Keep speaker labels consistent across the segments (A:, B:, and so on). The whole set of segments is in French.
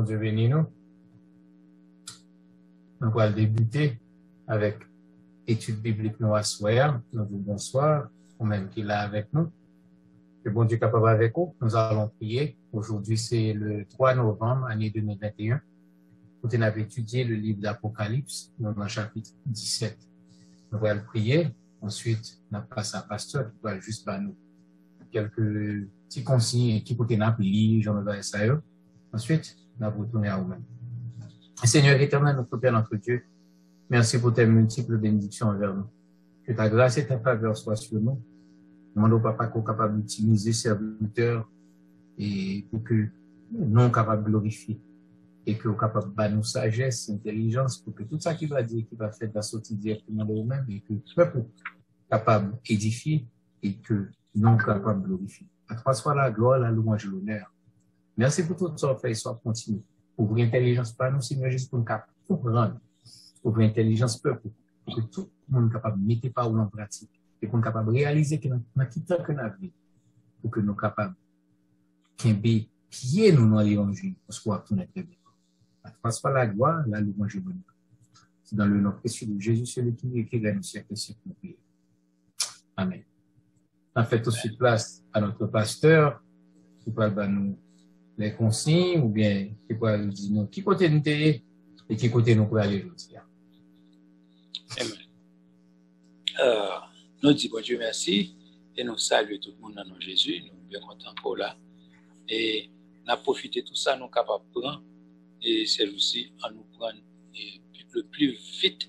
A: Bon Dieu bénis nous. Nous allons débuter avec étude biblique nous à soir. Nous disons bonsoir, ou même qui est là avec nous. Que bon Dieu est capable avec nous. Nous allons prier. Aujourd'hui, c'est le 3 novembre, année 2021. Nous avons étudié le livre d'Apocalypse, dans le chapitre 17. Nous allons prier. Ensuite, nous passons à pasteur qui va juste nous quelques petits consignes qui côté n'a lire, j'en ai ça. Ensuite, nous allons retourner à vous-même. Seigneur éternel, notre Père, notre Dieu, merci pour tes multiples bénédictions envers nous. Que ta grâce et ta faveur soient sur nous. Demande au Papa qu'on soit capable d'utiliser serviteurs et pour que nous soyons capables de glorifier et que nous soyons capables de nous sagesse, intelligence, pour que tout ça qui va dire, qui va faire de la sortie directement de nous-mêmes et que le peuple soit capable d'édifier et que nous soyons capables de glorifier. À toi soit la gloire, la louange et l'honneur. Merci pour tout ce que tu fait, soit continu. Ouvrir l'intelligence par nous, Seigneur Jésus, pour nous comprendre. Ouvrir l'intelligence peuple, pour que tout le monde soit capable de mettre par en pratique et pour nous capable de réaliser que dans qui temps que nous avons, pour que nous soyons capables de pied nous dans l'évangile, pour se voir tout notre bien. À toi soit la gloire, la louange et l'honneur. C'est dans le nom précieux de Jésus, celui qui est écrit dans le siècle et siècle. Amen. On fait tout de suite place à notre pasteur, qui parle nous les consignes, ou bien qui peut nous dire qui côté nous et qui côté nous pour aller aujourd'hui.
B: Amen. Nous disons bon Dieu merci et nous saluons tout le monde dans notre Jésus. Nous sommes bien contents pour là. Et nous avons profité de tout ça, nous sommes capables de prendre. Et c'est aussi à nous prendre le plus vite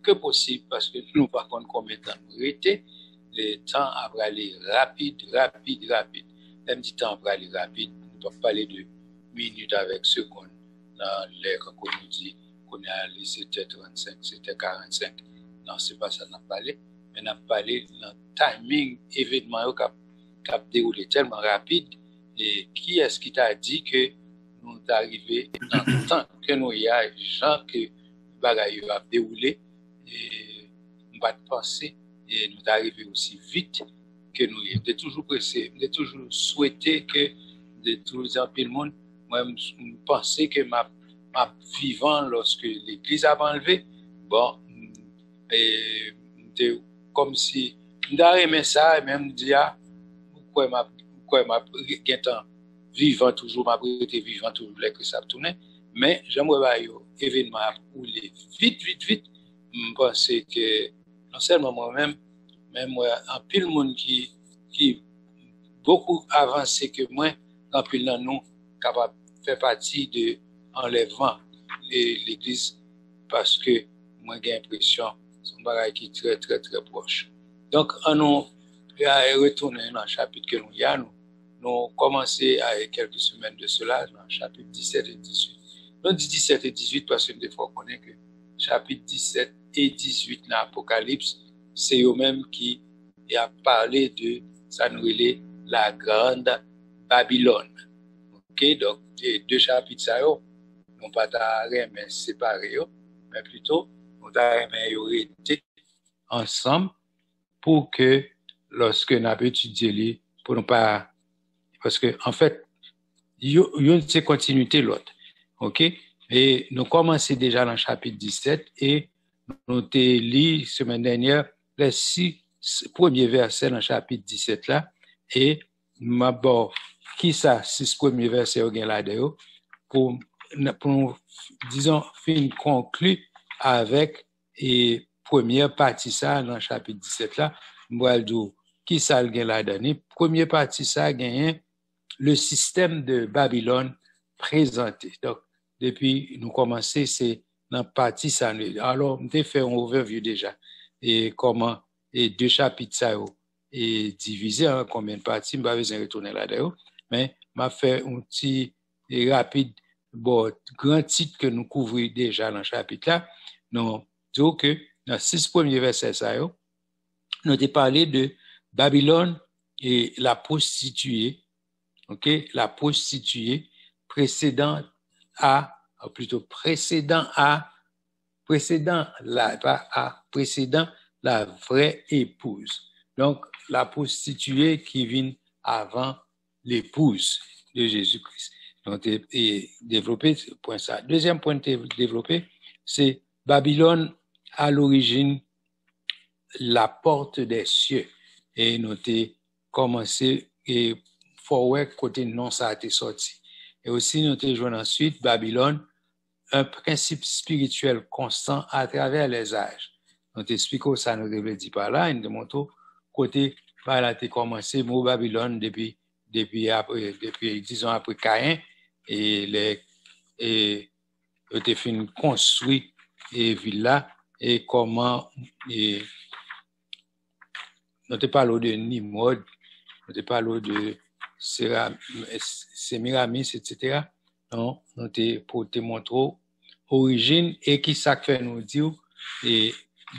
B: que possible parce que nous, par contre, combien de temps nous étions, le temps a aller rapide. Même du temps a aller rapide, nous ne pouvons pas parler de minutes avec secondes dans l'air qu'on nous dit qu'on est allé, c'était 35, c'était 45. Non, c'est pas ça qu'on a parlé. Mais on a parlé dans le timing, événement qui a déroulé tellement rapide. Et qui est-ce qui t'a dit que nous sommes arrivés dans le temps que nous y a gens que le bagage a déroulé et on va penser et nous sommes arrivés aussi vite que nous y sommes toujours pressés, nous toujours souhaité que de tous les gens, le monde, moi je pensais que ma vivant lorsque l'église a enlevé, bon, et comme si nous avons aimé ça et même dit ah pourquoi m'a vivant toujours, m'a été vivant toujours, que ça tourne. Mais j'aimerais que l'événement a roulé vite. Je pense que non seulement moi-même, même en pile monde qui beaucoup avancé que moi, en pile dans nous, capable de faire partie de enlèvement de l'église parce que moi j'ai l'impression que c'est un bagage qui est très proche. Donc, on nous retourner dans le chapitre que nous y a, nous commencé à quelques semaines de cela, dans le chapitre 17 et 18. Nous dit 17 et 18 parce que des fois on connaît que chapitre 17 et 18 dans l'Apocalypse, c'est eux-mêmes qui a parlé de ça nous est la grande Babylone. Ok, donc les deux chapitres ça non pas mais séparés, mais plutôt nous été ensemble pour que lorsque nous avons étudié les pour ne pas parce que en fait il y a une continuité l'autre. OK, et nous commençons déjà dans le chapitre 17 et nous avons lu semaine dernière les 6 premiers versets dans le chapitre 17 là et d'abord qui ça 6 premiers versets au gain là-dedans pour disons fin conclure avec et première partie ça dans le chapitre 17 là moi qui ça le gain là-dedans première partie ça gagne le système de Babylone présenté. Donc depuis nous commencer c'est dans partie ça alors on fait un overview déjà et comment et deux chapitres ça et divisé en combien de parties, je ne vais pas retourner là-dedans, mais m'a fait un petit et rapide bon grand titre que nous couvrons déjà dans le chapitre là. Nous disons que dans 6 premiers versets ça nous avons parlé de Babylone et la prostituée. OK, la prostituée précédant la vraie épouse. Donc, la prostituée qui vient avant l'épouse de Jésus-Christ. Donc, et développer ce point ça. Deuxième point développé, c'est Babylone à l'origine la porte des cieux. Et nous avons commencé et faut côté non ça a été sorti. Et aussi nous avons joué ensuite Babylone, un principe spirituel constant à travers les âges. Nous expliquons ça, nous devons dire par là, nous montrons côté par là a commencé mot Babylone depuis disons après Caïn et fait construit et villa et comment et nous te parlons de Nimrod, nous te parlons de Sémiramis, etc. Non, nous te pour te montrer origine et qui ça fait nous dire et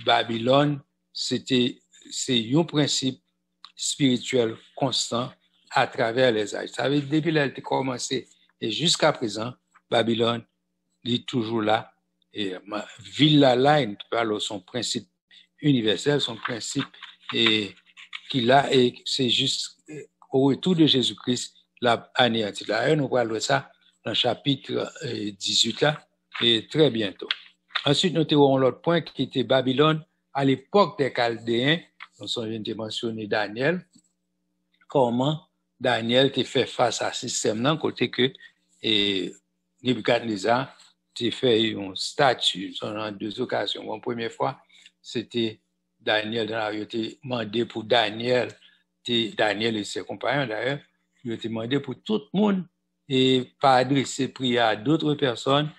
B: Babylone c'est un principe spirituel constant à travers les âges. Ça veut dire depuis qu'elle a commencé et jusqu'à présent, Babylone est toujours là. Et ville là, il parle de son principe universel, son principe qu'il a, et c'est juste au retour de Jésus-Christ, la anéanti. D'ailleurs, nous parlons de ça dans le chapitre 18 là, et très bientôt. Ensuite, nous avons l'autre point qui était Babylone à l'époque des Chaldéens. Nous avons mentionné Daniel, comment Daniel t'a fait face à ce système-là, côté que Nebuchadnezzar t'a fait une statue en deux occasions. La première fois, c'était Daniel, il a demandé pour Daniel et ses compagnons d'ailleurs, il a demandé pour tout le monde et pas adresser prière à d'autres personnes,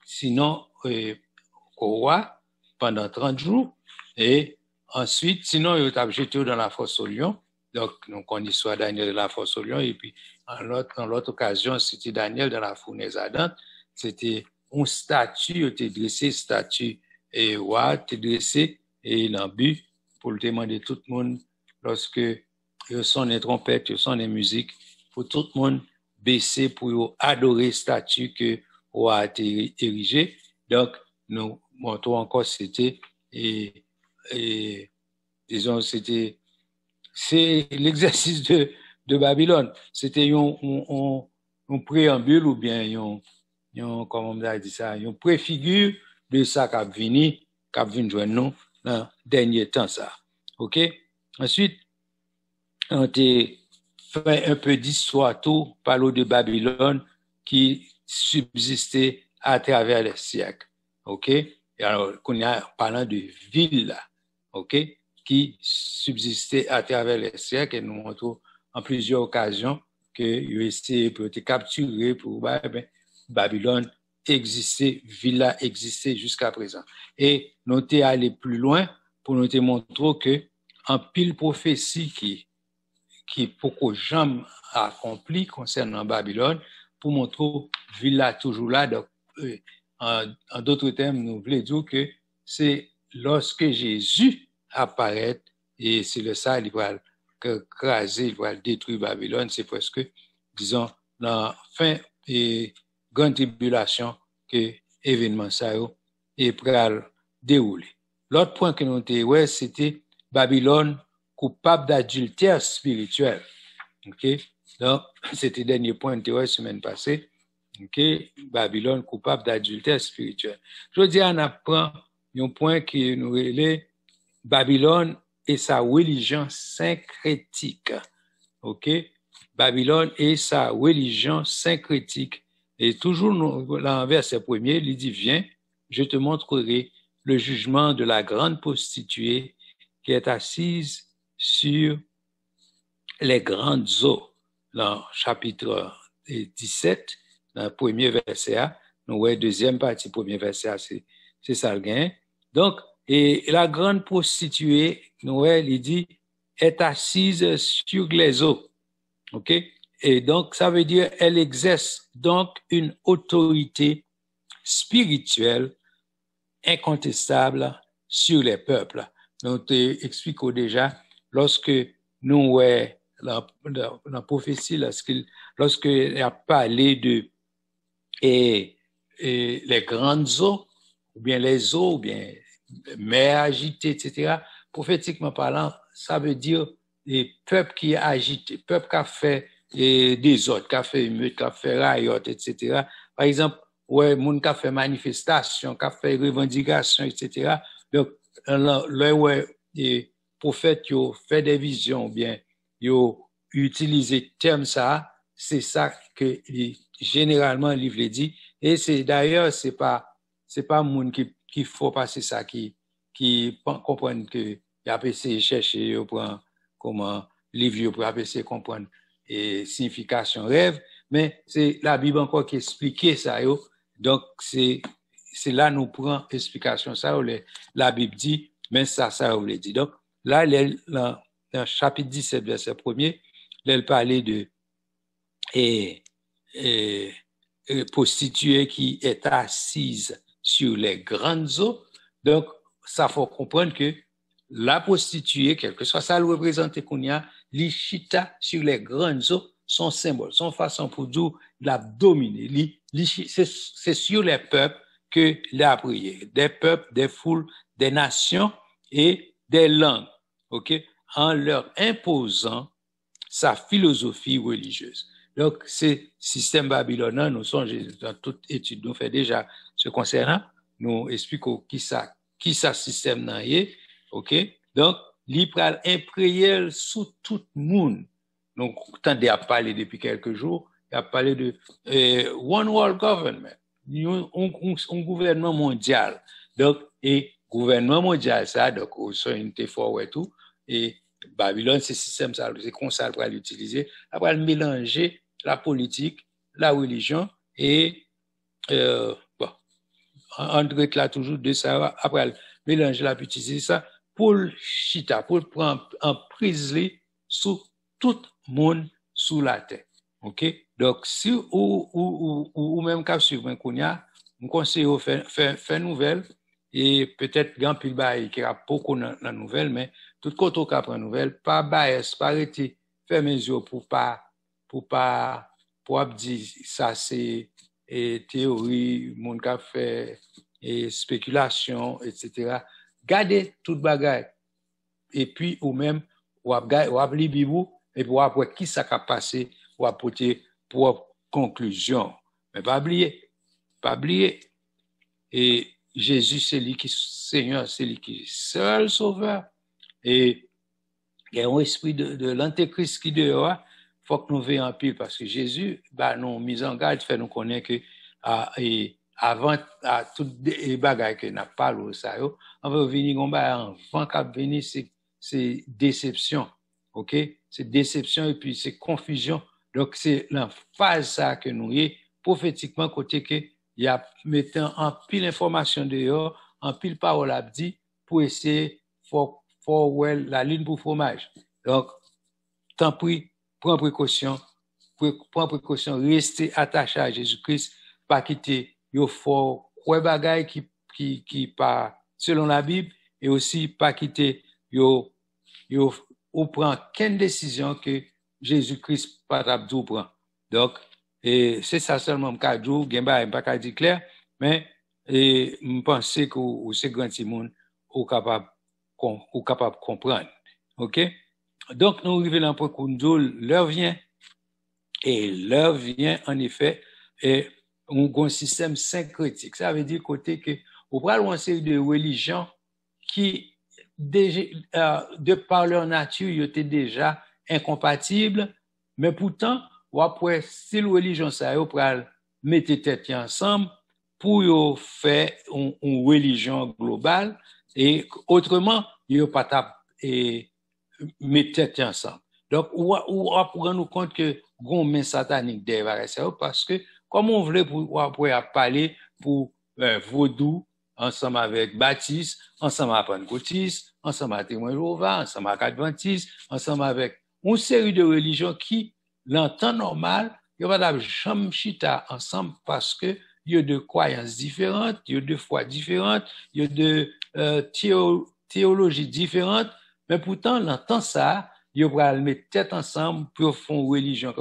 B: sinon au roi pendant 30 jours. Et ensuite, sinon, il a jeté dans la fosse au lion. Donc, nous connaissons l'histoire Daniel de la fosse au lion. Et puis, en l'autre occasion, c'était Daniel dans la fournaise ardente. C'était une statue, il était dressé, statue et roi, était dressé et il a bu pour le demander tout le monde lorsque il sonne les trompettes, il sonne les musiques, pour tout le monde baisser pour adorer statue que roi a été érigée. Donc, nous montrons encore c'était disons c'est l'exercice de Babylone. C'était un préambule ou bien comment on a dit ça, un préfigure de ça qui a venu joindre nous dans dernier temps ça. OK? Ensuite, on a fait un peu d'histoire tout parler de Babylone qui subsistait à travers les siècles. OK? Et alors, qu'on a parlant de ville là, OK, qui subsistait à travers les siècles et nous montrons en plusieurs occasions que l'USC peut être capturé pour Babylone existait, Villa existait jusqu'à présent. Et nous sommes allés plus loin pour nous montrer que en pile prophétie qui beaucoup de gens accompli concernant Babylone pour montrer Villa toujours là. Donc, en d'autres termes, nous voulons dire que c'est lorsque Jésus apparaît, et c'est le ça, il va craser, il va détruire Babylone, c'est presque, disons, dans la fin et grande tribulation que l'événement ça est prêt à dérouler. L'autre point que nous avons ouais, c'était Babylone coupable d'adultère spirituel. OK? Donc, c'était le dernier point de la semaine passée. OK? Babylone coupable d'adultère spirituel. Je veux dire, on apprend un point qui nous relève Babylone et sa religion syncrétique. OK? Babylone et sa religion syncrétique. Et toujours dans le verset premier, il dit, viens, je te montrerai le jugement de la grande prostituée qui est assise sur les grandes eaux. Dans le chapitre 17, dans le premier verset, nous voyons deuxième partie, premier verset, c'est ça le gain. Donc, et la grande prostituée, nous voyons, il dit, est assise sur les eaux. OK? Et donc, ça veut dire, elle exerce donc une autorité spirituelle incontestable sur les peuples. Nous t'expliquons déjà, lorsque nous voyons la prophétie, lorsqu'il a parlé de les grandes eaux, ou bien les eaux, ou bien mer agitée, etc., prophétiquement parlant, ça veut dire les peuples qui agitent, les peuples qui ont fait des autres, qui fait émeute, qui fait riot, etc. Par exemple, ouais, moun qui fait manifestation, qui fait revendication, etc. Donc, là, ouais, les prophètes, ils ont fait des visions, bien, ils ont utilisé terme ça, c'est ça que généralement le livre dit. Et c'est d'ailleurs, c'est pas moun qui faut passer ça, qui comprennent que il a essayé chercher, comment livre pour essayer comprendre et signification rêve, mais c'est la Bible encore qui explique ça, yo. Donc c'est là nous prend explication ça, la Bible dit, mais ça veut dire. Donc là, dans chapitre 17, verset 1er, elle parlait de prostituée qui est assise sur les grandes eaux. Donc, ça faut comprendre que la prostituée, quel que soit ça le représente qu'on y a, l'Ichita sur les grandes eaux, son symbole, son façon pour dire la dominer. C'est sur les peuples que l'a prié. Des peuples, des foules, des nations et des langues. OK? En leur imposant sa philosophie religieuse. Donc, c'est système babylonien, nous sommes dans toute étude, nous fait déjà ce concernant, nous expliquons qui ça système nan yé, ok? Donc, li pral imprégner sous tout le monde. Donc, tendez à parler depuis quelques jours, il a parlé de One World Government, un gouvernement mondial. Donc, et gouvernement mondial, ça, donc, au sein unité fort et tout, et Babylone, c'est système, ça, c'est comme ça pour l'utiliser, après mélanger la politique, la religion, et bon, André là toujours de ça, après mélanger la utiliser ça pour chita, pour prendre en prise sous tout le monde sous la terre. OK? Donc, si ou même cap suivre un kounya, on conseille de faire nouvelle, et peut-être grand pile bail qui a beaucoup dans la nouvelle, mais tout côté qui prend nouvelle, pas bias, pas arrêter, faire mes yeux pour dire ça c'est théorie, mon qui fait et spéculation, etc. Gardez toute bagaille. Et puis, ou même, ou lire Bible, et puis, après, qui ça a passé, ou apporter pour conclusion. Mais pas oublier. Et Jésus, c'est lui qui Seigneur, c'est lui qui est seul sauveur. Et il y a un esprit de l'antéchrist qui dehors, il faut que nous veillions en pile, parce que Jésus, nous mis en garde, fait nous connaître que, avant tout les bagages que n'a pas l'eau ça yo on va venir avant qu'à venir c'est déception, OK, c'est déception et puis c'est confusion. Donc c'est la phase ça que nous y prophétiquement côté que il y a mettant en pile information dehors, en pile parole à dit pour essayer for well la ligne pour fromage. Donc tant pis, prends précaution, rester attaché à Jésus-Christ, pas quitter yo faut quoi bagay qui pas selon la Bible, et aussi pas quitter yo ou prend quelle décision que Jésus-Christ pas d'abdou prend. Donc et c'est ça seulement cadou genba pas ka dire clair, mais et me penser que c'est grand monde ou capable comprendre. OK? Donc nous arrivons dans point qu'on l'heure vient, et l'heure vient en effet, et un système syncrétique. Ça veut dire côté que on parle une série de religions qui déjà de par leur nature ils étaient déjà incompatibles, mais pourtant ou après si la religion ça yo pral mettre tête ensemble pour yo faire une religion globale, et autrement yo pas tap et mettre tête ensemble. Donc ou prendre nous compte que gon main satanique derrière ça, parce que comme on voulait pour parler pour vaudou ensemble avec Baptiste, ensemble avec Pentecôtiste, ensemble avec Témoin Jéhovah, ensemble avec Adventiste, ensemble avec une série de religions qui, dans le temps normal, il n'y a pas jamais chita ensemble parce que il y a de croyances différentes, il y a de foi différentes, il y a de théologies différentes, mais pourtant, dans le temps ça, il y a mettre tête ensemble pour faire une religion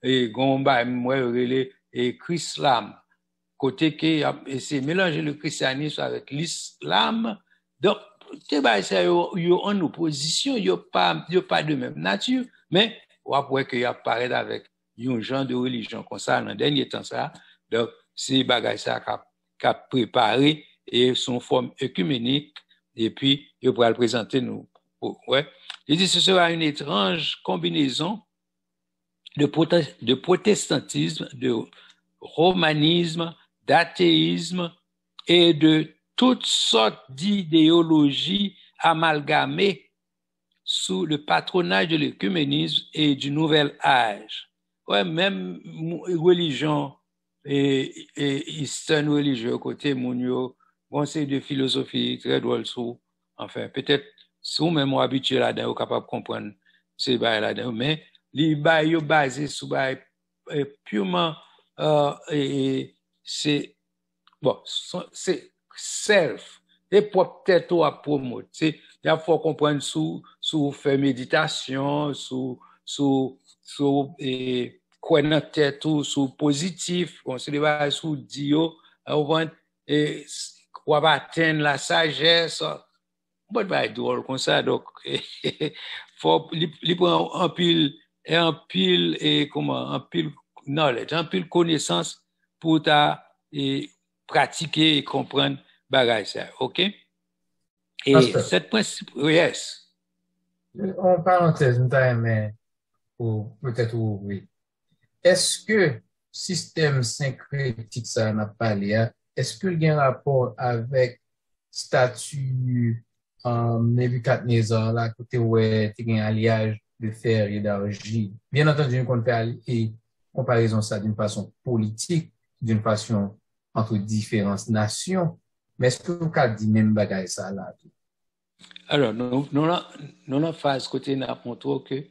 B: et gomba moi et Chrislam, côté que c'est mélanger le christianisme avec l'islam. Donc c'est ça yo en opposition, yo pas de même nature, mais ou après qu'il apparaît avec un genre de religion comme ça, dans le dernier temps, ça. Donc, c'est bagay ça qu'a préparé et son forme œcuménique, et puis, il pourra le présenter nous. Ouais. Il dit, ce sera une étrange combinaison de protestantisme, de romanisme, d'athéisme et de toutes sortes d'idéologies amalgamées sous le patronage de l'œcuménisme et du nouvel âge. Ouais, même religion et Eastern religieux côté Mounio, bon, c'est de philosophie très drôle sous. Enfin, peut-être, si vous même habitué là-dedans, vous capable de comprendre ces bails là-dedans, mais les bails basés sur bails purement, c'est, bon, c'est self, et peut-être à promouvoir. Il faut comprendre sous faire méditation, sous quoi dans tête tout, sous positif, on se débat sous Dio, et quoi va atteindre la sagesse. Bon, bah, drôle comme ça, donc, faut, il prend un pile, et comment, un pile knowledge, un pile connaissance pour pratiquer et comprendre bagay ça, ok? Et
A: Pasteur,
B: cette principe, yes.
A: en parenthèse, mais pour peut-être ouvrir. Est-ce que système syncrétique, ça n'a pas l'air, est-ce qu'il y a un rapport avec statut Nebuchadnezzar, là, côté où il y a un alliage de fer et d'argile? Bien entendu, on fait comparaison ça d'une façon politique, d'une façon entre différentes nations, mais est-ce que vous avez dit même bagaille ça là?
B: Alors, nous la phase côté n'a montré que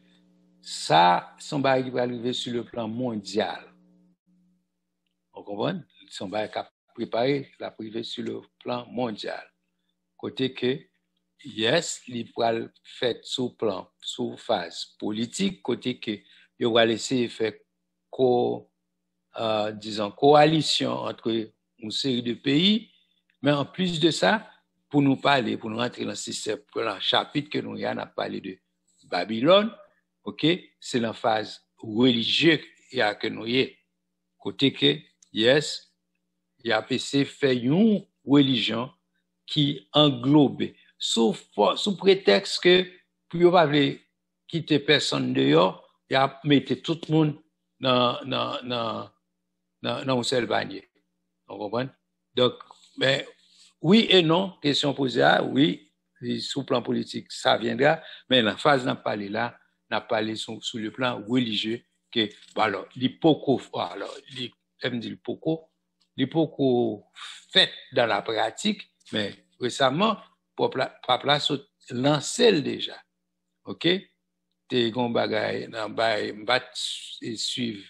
B: ça, son bagage va arriver sur le plan mondial. Vous comprenez? Son bagage a préparé la privée sur le plan mondial. Côté que, yes, il va le faire sous plan, sous phase politique, côté que, il va laisser faire disons, coalition entre une série de pays, mais en plus de ça, pour nous parler, pour nous rentrer dans le système, pour le chapitre que nous avons parlé de Babylone, ok, c'est la phase religieuse que nous y est. Côté que, yes, il y a PC fait une religion qui englobe, sous prétexte que, pour ne pas quitter personne dehors, il a mis tout le monde dans un seul panier. Vous comprenez? Donc, mais oui et non, question posée, oui, sous le plan politique, ça viendra, mais la phase n'a parlé là, n'a parlé sous le plan religieux, que, alors, l'hypoco, alors, l'hypoco fait dans la pratique, mais récemment, pas place lancé déjà. OK? T'es gon bagay, nan bay, m'bat suivre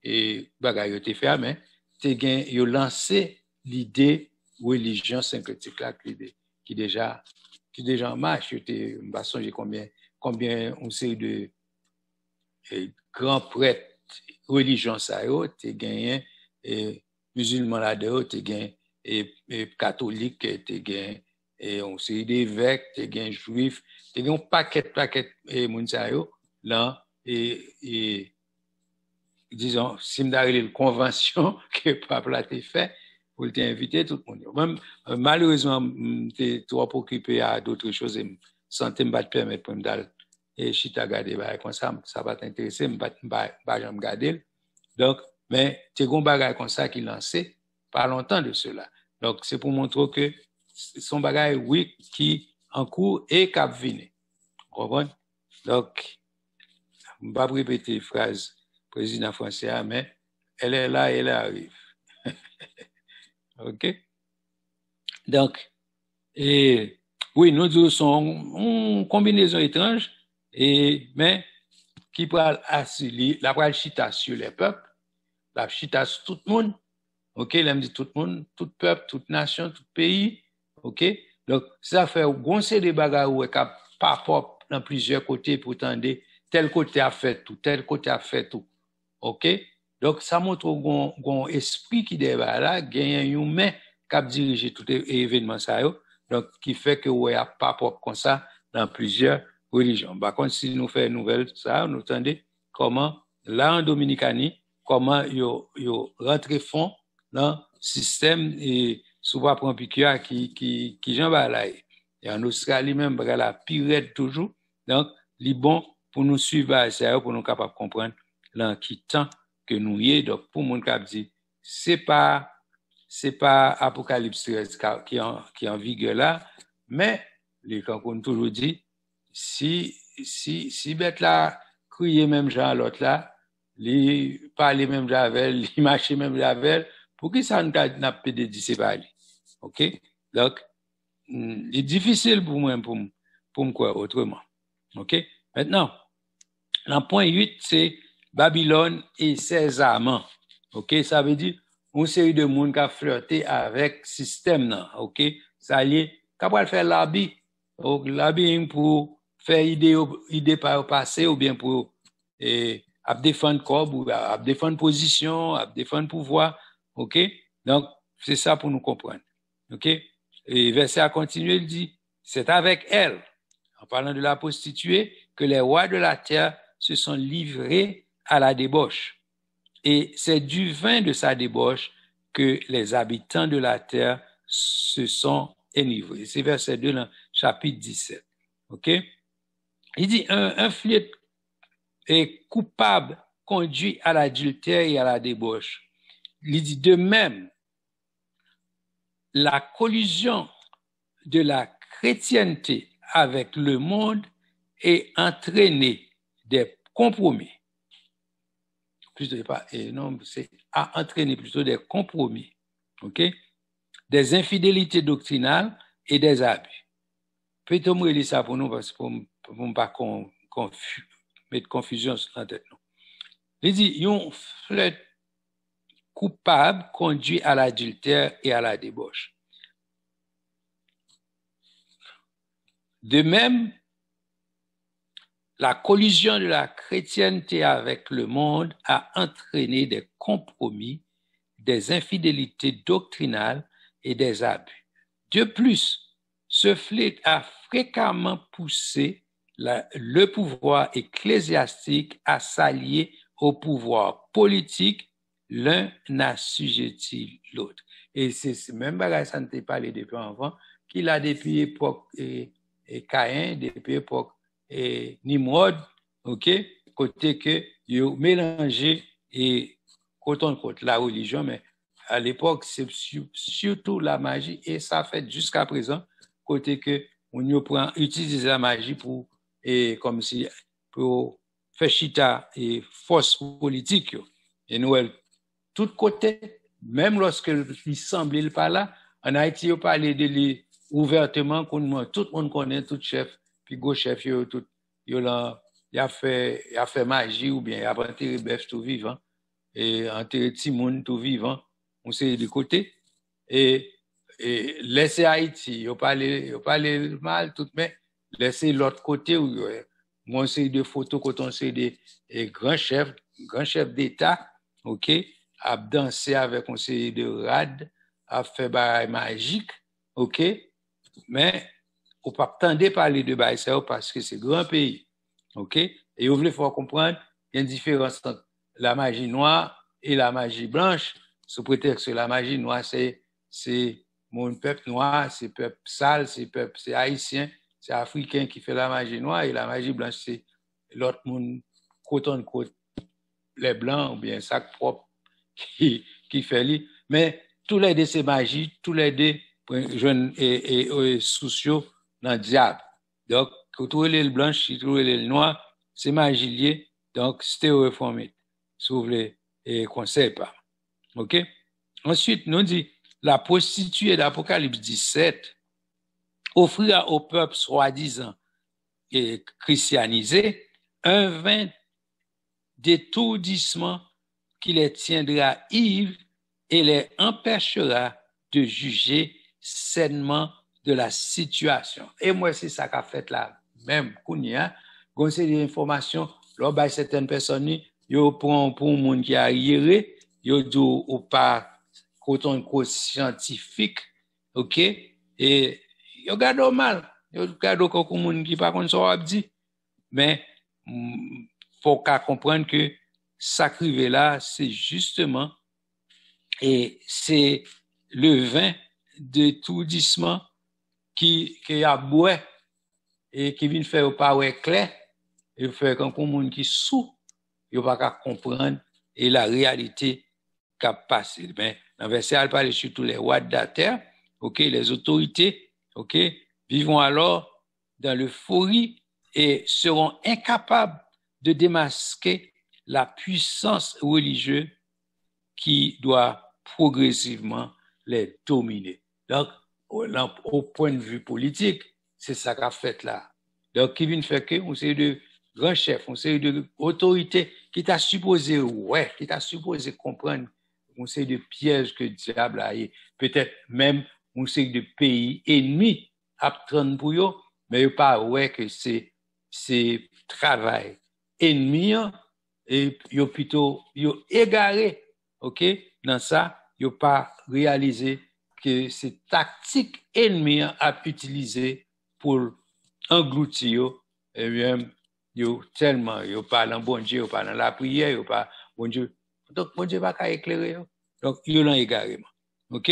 B: et bagay yo te fait, mais t'es gen, yo lancé l'idée religion syncrétique là, qui déjà en marche. Yo te, m'ba songe combien on sait de grands prêtres religion ça yo, te gen, musulman là-dedans, te gen, catholique, te gen, on sait d'évêques, te gen juifs, te gen un paquet moun sa yo, là, disons, si m'dare une convention que peuple a été fait, pour t'inviter tout le monde. Même, malheureusement, j'étais trop occupé à d'autres choses et santé me pas permettre pour me d'aller et chita garder comme ça va t'intéresser, me pas jamais garder. Donc, mais c'est un bagage comme ça qui lancé pas longtemps de cela. Donc, c'est pour montrer que son bagage, oui, qui en cours et cap vini. Vous comprenez? Donc, je ne vais pas répéter la phrase président français, mais elle est là et elle arrive. OK? Donc, oui, nous deux sommes une combinaison étrange, mais qui peut assurer la chita sur les peuples, la chita sur tout le monde, ok, elle dit tout le monde, tout peuple, toute nation, tout pays, ok, donc ça fait goncer des bagages où pas propre dans plusieurs côtés pour tendre tel côté a fait tout, tel côté a fait tout, ok, donc ça montre un esprit qui débat là, gagne un main qui dirige tout événement ça yo, donc qui fait que ouais pas propre comme ça dans plusieurs religions. Par contre, si nous faisons une nouvelle ça, nous tendez comment, là en Dominicanie, comment yo rentre fond dans le système et souvent prend piqûre qui j'en va là. Et en Australie même, la pire toujours. Donc, il est bon pour nous suivre ça, pour nous capables de comprendre dans qui temps que nous y est. Donc, pour mon cap dit, c'est pas Apocalypse 13 qui est en vigueur là, mais les qu'on toujours dit, si bête là crier même genre l'autre là, li parler même javel, li marcher même javel, pour qui ça n'a pas de dire c'est pas lui. OK? Donc c'est difficile pour moi pour me croire autrement. OK? Maintenant, le point 8 c'est Babylone et ses amants. OK? Ça veut dire une série de monde qui a flirté avec système là. OK? Ça y est, capable faire lobbying pour faire idée par passé ou bien pour à défendre corps ou à défendre position, à défendre pouvoir. OK? Donc, c'est ça pour nous comprendre. OK? Et verset a continué, il dit, c'est avec elle, en parlant de la prostituée, que les rois de la terre se sont livrés à la débauche. Et c'est du vin de sa débauche que les habitants de la terre se sont enivrés. C'est verset 2 dans chapitre 17. OK? Il dit, un flirt est coupable conduit à l'adultère et à la débauche. Il dit de même, la collusion de la chrétienté avec le monde est entraînée des compromis. C'est à entraîner plutôt des compromis. OK? Des infidélités doctrinales et des abus. Peut-être me lire ça pour nous parce que pour ne pas mettre confusion dans la tête. Il dit, un flirt coupable conduit à l'adultère et à la débauche. De même, la collusion de la chrétienté avec le monde a entraîné des compromis, des infidélités doctrinales et des abus. De plus, ce flirt a fréquemment poussé le pouvoir ecclésiastique à s'allier au pouvoir politique, l'un n'assujettit l'autre. Et c'est même bagage, ça ne t'est pas parlé depuis avant, qu'il a depuis l'époque Caïn, depuis l'époque Nimrod, OK, côté que ils mélangé et côte la religion, mais à l'époque c'est surtout la magie et ça fait jusqu'à présent côté que on utilise la magie pour comme si pour faire chita et force politique et nous tout côté même lorsque il semble pas là en Haïti on parlait de lui ouvertement tout le monde connaît tout chef puis go chef tout il a fait magie ou bien il a enterré bœuf tout vivant et enterré Timoun tout vivant on sait de côté et laisser Haïti il parler mal tout mais laisser l'autre côté où moi c'est de photos quand on sait des grands chefs d'État OK a dansé avec on sait de rad a fait bail magique OK mais on pas attendre parler de bail ça parce que c'est grand pays OK et vous voulez faut comprendre il y a une différence entre la magie noire et la magie blanche sous prétexte que la magie noire c'est mon peuple noir c'est peuple sale c'est haïtien c'est africain qui fait la magie noire et la magie blanche c'est l'autre monde côte les blancs ou bien sac propre qui fait lui mais tous les deux c'est magie tous les deux jeunes et sociaux dans le diable donc quand tu les blanches tu trouves les noirs c'est magie liée donc stéréoformé si vous voulez et conseil pas OK ensuite nous dit la prostituée d'Apocalypse 17 offrira au peuple soi-disant et christianisé un vin d'étourdissement qui les tiendra ivres et les empêchera de juger sainement de la situation. Et moi, c'est ça qu'a fait là, même Kounia, quand c'est des informations, là, bah, certaines personnes, ils prennent pour un monde qui a arriéré, ils disent ou pas, côté scientifique, OK, et ils regardent mal, ils regardent comme un monde qui pas comme ça, dit, mais, faut qu'à comprendre que ça crivé là, c'est justement, et c'est le vin d'étourdissement qui a boit et qui vient faire pas ouais clair, et faire comme pour monde qui sous, il pas qu'à comprendre et la réalité qu'a passé. Ben, dans verset, elle parle sur tous les rois de la terre, ok, les autorités, ok, vivront alors dans l'euphorie et seront incapables de démasquer la puissance religieuse qui doit progressivement les dominer. Donc, au point de vue politique, c'est ça qu'a fait là. Donc, qui vient faire que, on sait de grands chefs, on sait de autorités qui t'a supposé, ouais, qui t'a supposé comprendre, on sait de pièges que le diable a, et peut-être même, on sait de pays ennemis à prendre pour eux, mais pas, ouais, que c'est travail ennemi, et yo plutôt, yo égaré, ok, dans ça, yo pas réalisé que c'est tactique ennemi à utiliser pour engloutir, et bien, yo tellement, yo pas dans bon Dieu, yo pas dans la prière, yo pas, bon Dieu, donc bon Dieu va qu'à éclairer, yo. Donc, yo l'ont égarément, ok?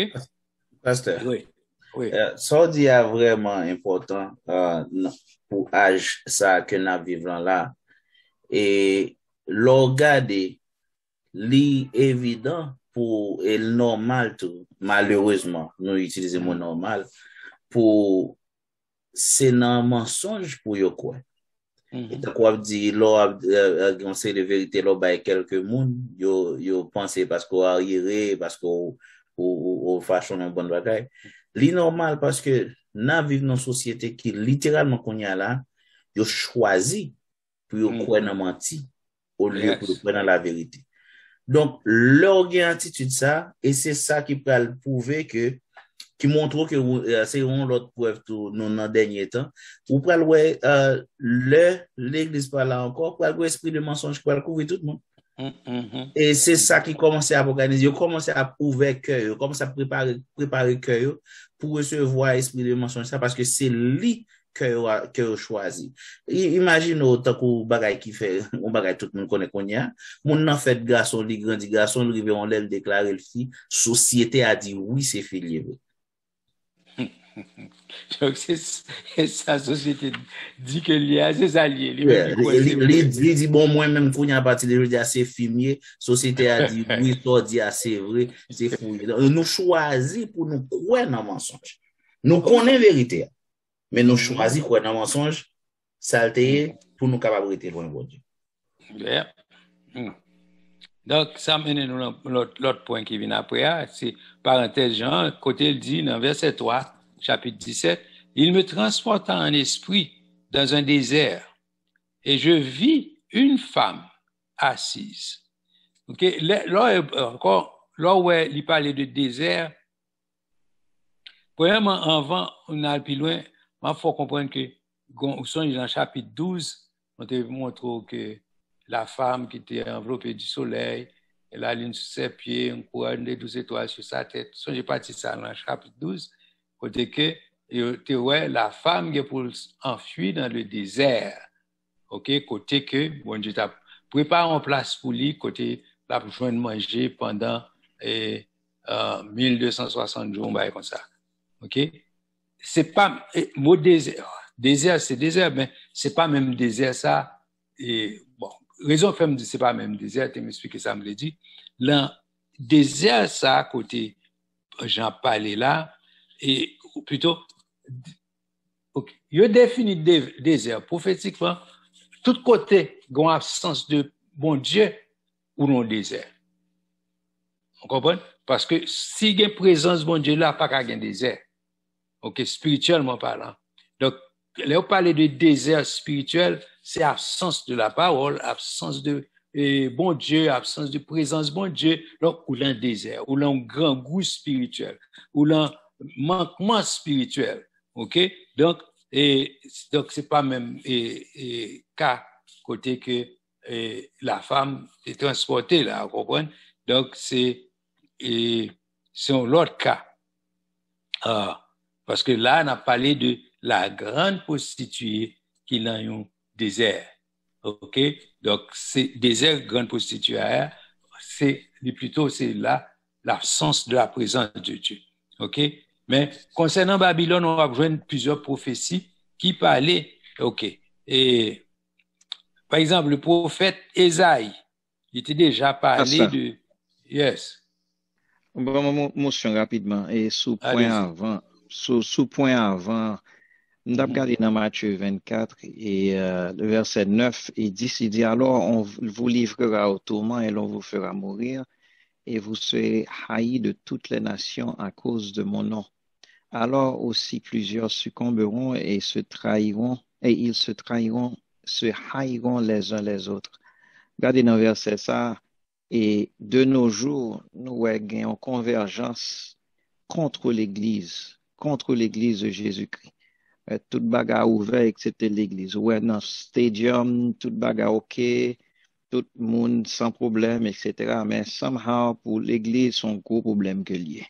C: Pasteur,
B: Oui, oui.
C: ça dit est vraiment important pour l'âge ça que nous vivons là. Et regarder, li évident pour et le normal tout, malheureusement, nous utilisons le mot normal, pour c'est un mensonge pour yo quoi. Et t'as quoi dit, on sait la vérité, là, bah, quelques monde, yo pensé parce qu'on arriéré, parce qu'on, ou fashion un bon bagage. Li normal parce que, nous vivons dans une société qui, littéralement, qu'on y a là, yo choisi pour yo croire dans menti, au lieu pour croire dans la vérité. Donc, leur attitude ça, et c'est ça qui peut le prouver que, qui montre que c'est une autre preuve tout nous dans dernier temps ou pour ouais l'église par là encore pour l'esprit de mensonge pour couvrir tout le monde. Et c'est ça qui commence à organiser, commence à prouver que commence à préparer cœur pour recevoir l'esprit de mensonge ça parce que c'est lui que choisi. Imagine autant que bagay qui fait on bagay tout le monde connaît qu'on y a mon nan fait garçon li grandi garçon rivé on l'aile déclarer le fille société a dit oui c'est filié.
B: Donc, c'est sa société dit que lui a ses alliés.
C: Il dit, bon, moi-même, quand il y a parti de l'aujourd'hui, c'est filmé, société a dit, oui, ça dit, c'est vrai, c'est fouillé. Nous choisissons pour nous croire dans le mensonge. Nous connaissons la vérité, mais nous choisissons pour croire dans le mensonge, saleté, pour nous capables de loin de Dieu.
B: Yeah. Donc, ça mène nous l'autre point qui vient après, c'est parenthèse Jean, côté il dit dans verset 3, chapitre 17, il me transporta en esprit dans un désert et je vis une femme assise. Ok, là encore, là où il parlait de désert, premièrement, avant, on a plus loin, il faut comprendre que, dans le chapitre 12, on te montre que la femme qui était enveloppée du soleil, elle a l'une sur ses pieds, une couronne de 12 étoiles sur sa tête. J'ai parti ça dans le chapitre 12, côté que, la femme qui est pour enfuir dans le désert. Ok, côté que, bon Dieu t'a préparé en place pour lui, côté, la besoin de manger pendant 1260 jours, bah, comme ça. Ok? C'est pas, mot désert. Désert, c'est désert, mais c'est pas même désert, ça. Et bon, raison fait me dire c'est pas même désert, tu m'expliques ça, me l'a dit. Là, désert, ça, côté, j'en parlais là, et plutôt, okay. Il définit désert prophétiquement, tout côté, une absence de bon Dieu ou non désert. On comprend? Parce que si il y a une présence de bon Dieu là, pas qu'à un désert. Ok, spirituellement parlant. Donc, là, on parle de désert spirituel, c'est absence de la parole, absence de bon Dieu, absence de présence bon Dieu, donc, ou l'un désert, ou l'un grand goût spirituel, ou l'un manquement spirituel. Ok? Donc, c'est pas même cas côté que la femme est transportée là, vous comprenez? Donc, c'est l'autre cas. Parce que là, on a parlé de la grande prostituée qui est dans un désert. OK? Donc, c'est désert, grande prostituée, c'est plutôt c'est là l'absence de la présence de Dieu. OK? Mais concernant Babylone, on va rejoindre plusieurs prophéties qui parlaient, OK. Et par exemple, le prophète Ésaïe, il était déjà parlé de. Yes.
D: Bon, motion rapidement. Et sous point avant, sous point avant, nous avons regardé dans Matthieu 24 et le verset 9 et 10, il dit alors on vous livrera au tourment et l'on vous fera mourir et vous serez haïs de toutes les nations à cause de mon nom. Alors aussi plusieurs succomberont et se trahiront et ils se trahiront, se haïront les uns les autres. Regardez dans le verset ça, et de nos jours, nous avons une convergence contre l'Église de Jésus-Christ. Tout bagarre ouvert, etc. l'Église. Ouais, dans le stadium, tout bagarre OK, tout le monde sans problème, etc. Mais somehow, pour l'Église, c'est un gros problème que lié.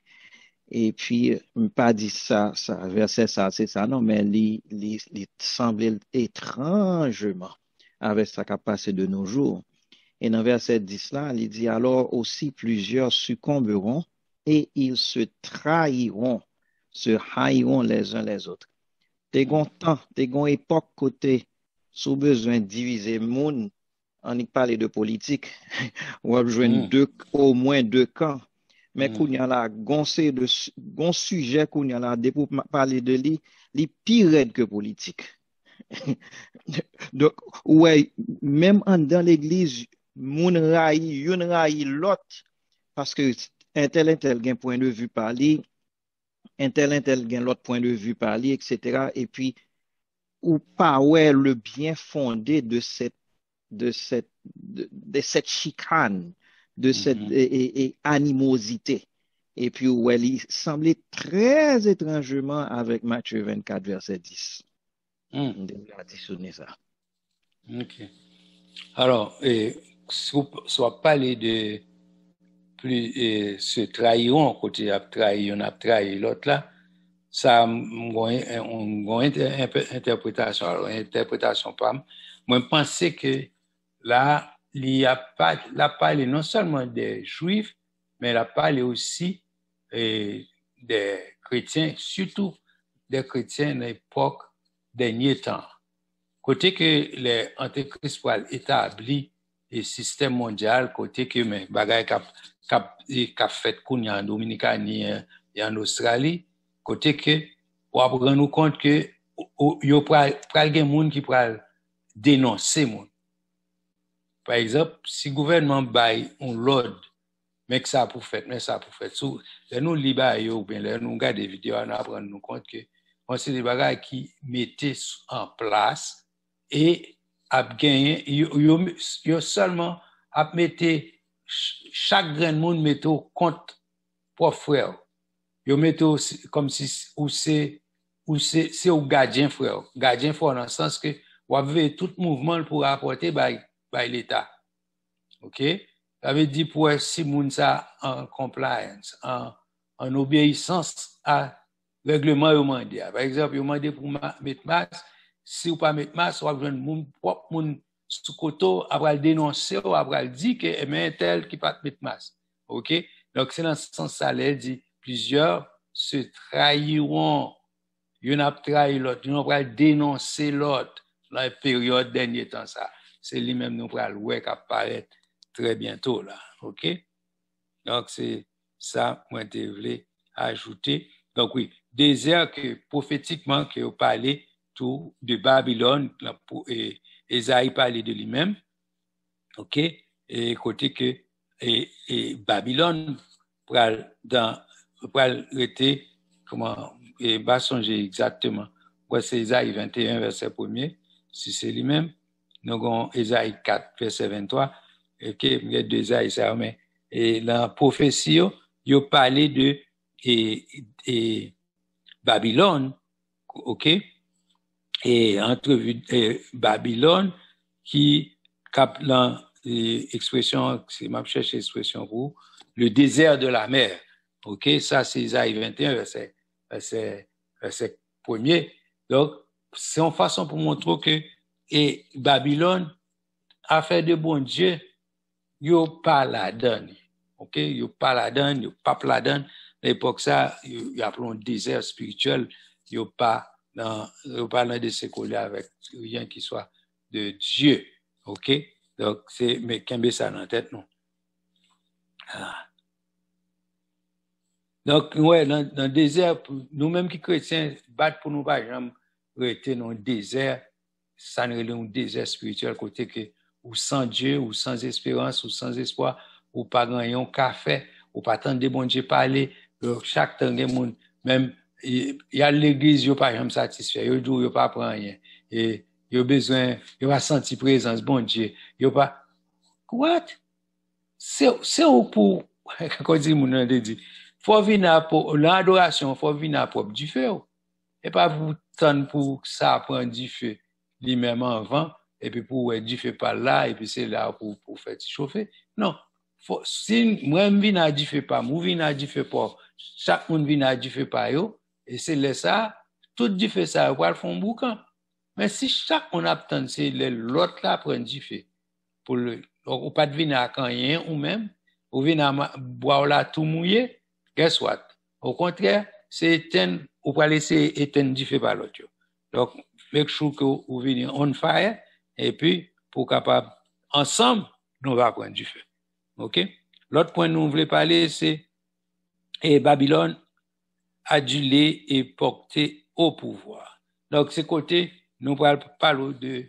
D: Et puis, pas dit ça, verset ça, c'est ça, non, mais il semblait étrangement avec ce qui a passé de nos jours. Et dans verset 10 là, il dit alors aussi plusieurs succomberont et ils se trahiront, se haïront les uns les autres. T'es gon temps, t'es gon époque côté, sous besoin de diviser monde, on y parle de politique, on va besoin au moins deux camps. Mais qu'on y a là, gon sujet qu'on y a là, pour parler de lui, li pire que politique. Donc, ouais, même dans l'église, moun raï, yon raï l'autre, parce que un tel gain point de vue par lui, un tel gain l'autre point de vue par lui, etc. Et puis, ou pas, ouais, le bien fondé de cette chicane, de cette animosité. Et puis, ouais, il semblait très étrangement avec Matthieu 24, verset 10. Additionner ça.
B: OK. Alors, soit parler de plus se trahiront côté a trahi, on a trahi l'autre là, ça on interprétation. Alors, interprétation pas. Moi, je pensais que là, il y a pas la parler non seulement des Juifs, mais la parler aussi des chrétiens, surtout des chrétiens de l'époque dernier temps. Côté que les antéchrist pourraient établir le système mondial, côté que mais bagay cap fait qu'on y en Dominicanie et en Australie, côté que on va prendre nous compte que yo pral gen moun qui pral dénoncer moun. Par exemple, si gouvernement bail on l'ordre mais que ça pour fait, mais ça pour fait sous nous liba yo ou bien nous regarder des vidéos on apprendre nous compte que on c'est des bagages qui mettaient en place et a gagné yo seulement a mettre chaque grand monde mettre contre propre frère. Yo mettre comme si c'est au gardien frère. Gardien frère dans le sens que ou avez tout mouvement pour apporter by l'état. OK? Ça veut dire pour si moun ça en compliance, en obéissance à règlement yo mandé. Par exemple, yo mandé pour mettre masque, si ou pas mettre masque, ou joindre moun propre moun sous koto après dénoncer ou après dire que mais tel qui pas mettre masque. OK? Donc c'est dans ce sens ça les dit plusieurs se trahiront, yon a trahi l'autre, yon va dénoncer l'autre dans la période dernier temps ça. C'est lui-même nous pral ouais qui apparaît très bientôt là. OK? Donc c'est ça moi je voulais ajouter. Donc oui, désert que prophétiquement que vous parlez tout de Babylone et Ésaïe parlait de lui-même. OK? Et côté que et Babylone pral rester comment et pas songer exactement. Quoi c'est Ésaïe 21 verset 1er, si c'est lui-même. Nous avons Ésaïe 4 verset 23 et que il y a deux Ésaïe ça mais et la prophétie yo parlait de et Babylone, OK? Et entrevue Babylone qui cap l'expression c'est m'a cherché l'expression pour le désert de la mer. OK, ça c'est Isaïe 21 verset 1er. Donc c'est une façon pour montrer que et Babylone affaire de bon Dieu, yo pas la donne. OK, yo pas la donne, yo pas la donne. L'époque ça, yo appelons un désert spirituel, yo pas dans de se coller avec rien qui soit de Dieu. OK? Donc c'est mais qu'embé ça dans la tête non. Ah. Donc ouais dans le désert nous-mêmes qui chrétiens battre pour nous pas jamais rester dans le désert, ça nous est un désert spirituel côté que ou sans Dieu ou sans espérance ou sans espoir ou pas gagner un café ou pas attendre de bon Dieu parler chaque temps des monde même il y a l'église yo pas jamais satisfait yo dit yo pas prend rien et yo besoin yo va sentir présence bon Dieu yo pas what c'est pour quand dit mon dit faut venir pour l'adoration faut venir pour du feu et pas vous tendre pour ça prendre du feu lui-même avant et puis pour du feu par là et puis c'est là pour faire chauffer non faut si moi me vinn à du feu pas moi vinn à du feu pas chaque monde vinn à du feu pas yo et c'est là ça tout du feu ça va faire un boucan mais si chaque on attend c'est l'autre là prendre du feu pour le ou pas de venir à rien ou même ou venir à boire là tout mouillé guess what au contraire c'est éteindre ou pas laisser éteindre du feu par l'autre donc make sure que vous venez on fire et puis pour capable ensemble nous va prendre du feu. OK? L'autre point nous voulons parler c'est et Babylone adulée et portée au pouvoir. Donc c'est côté nous parlons de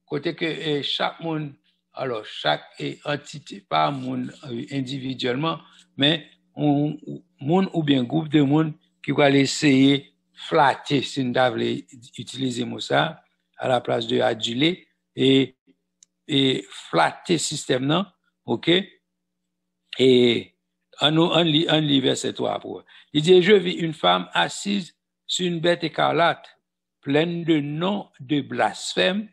B: côté que chaque monde alors chaque entité pas monde individuellement mais monde ou bien groupe de monde qui va essayer flatter si nous devons utiliser mot ça à la place de aduler et flatter système non OK et en lit verset 3 pour il dit je vis une femme assise sur une bête écarlate pleine de noms de blasphème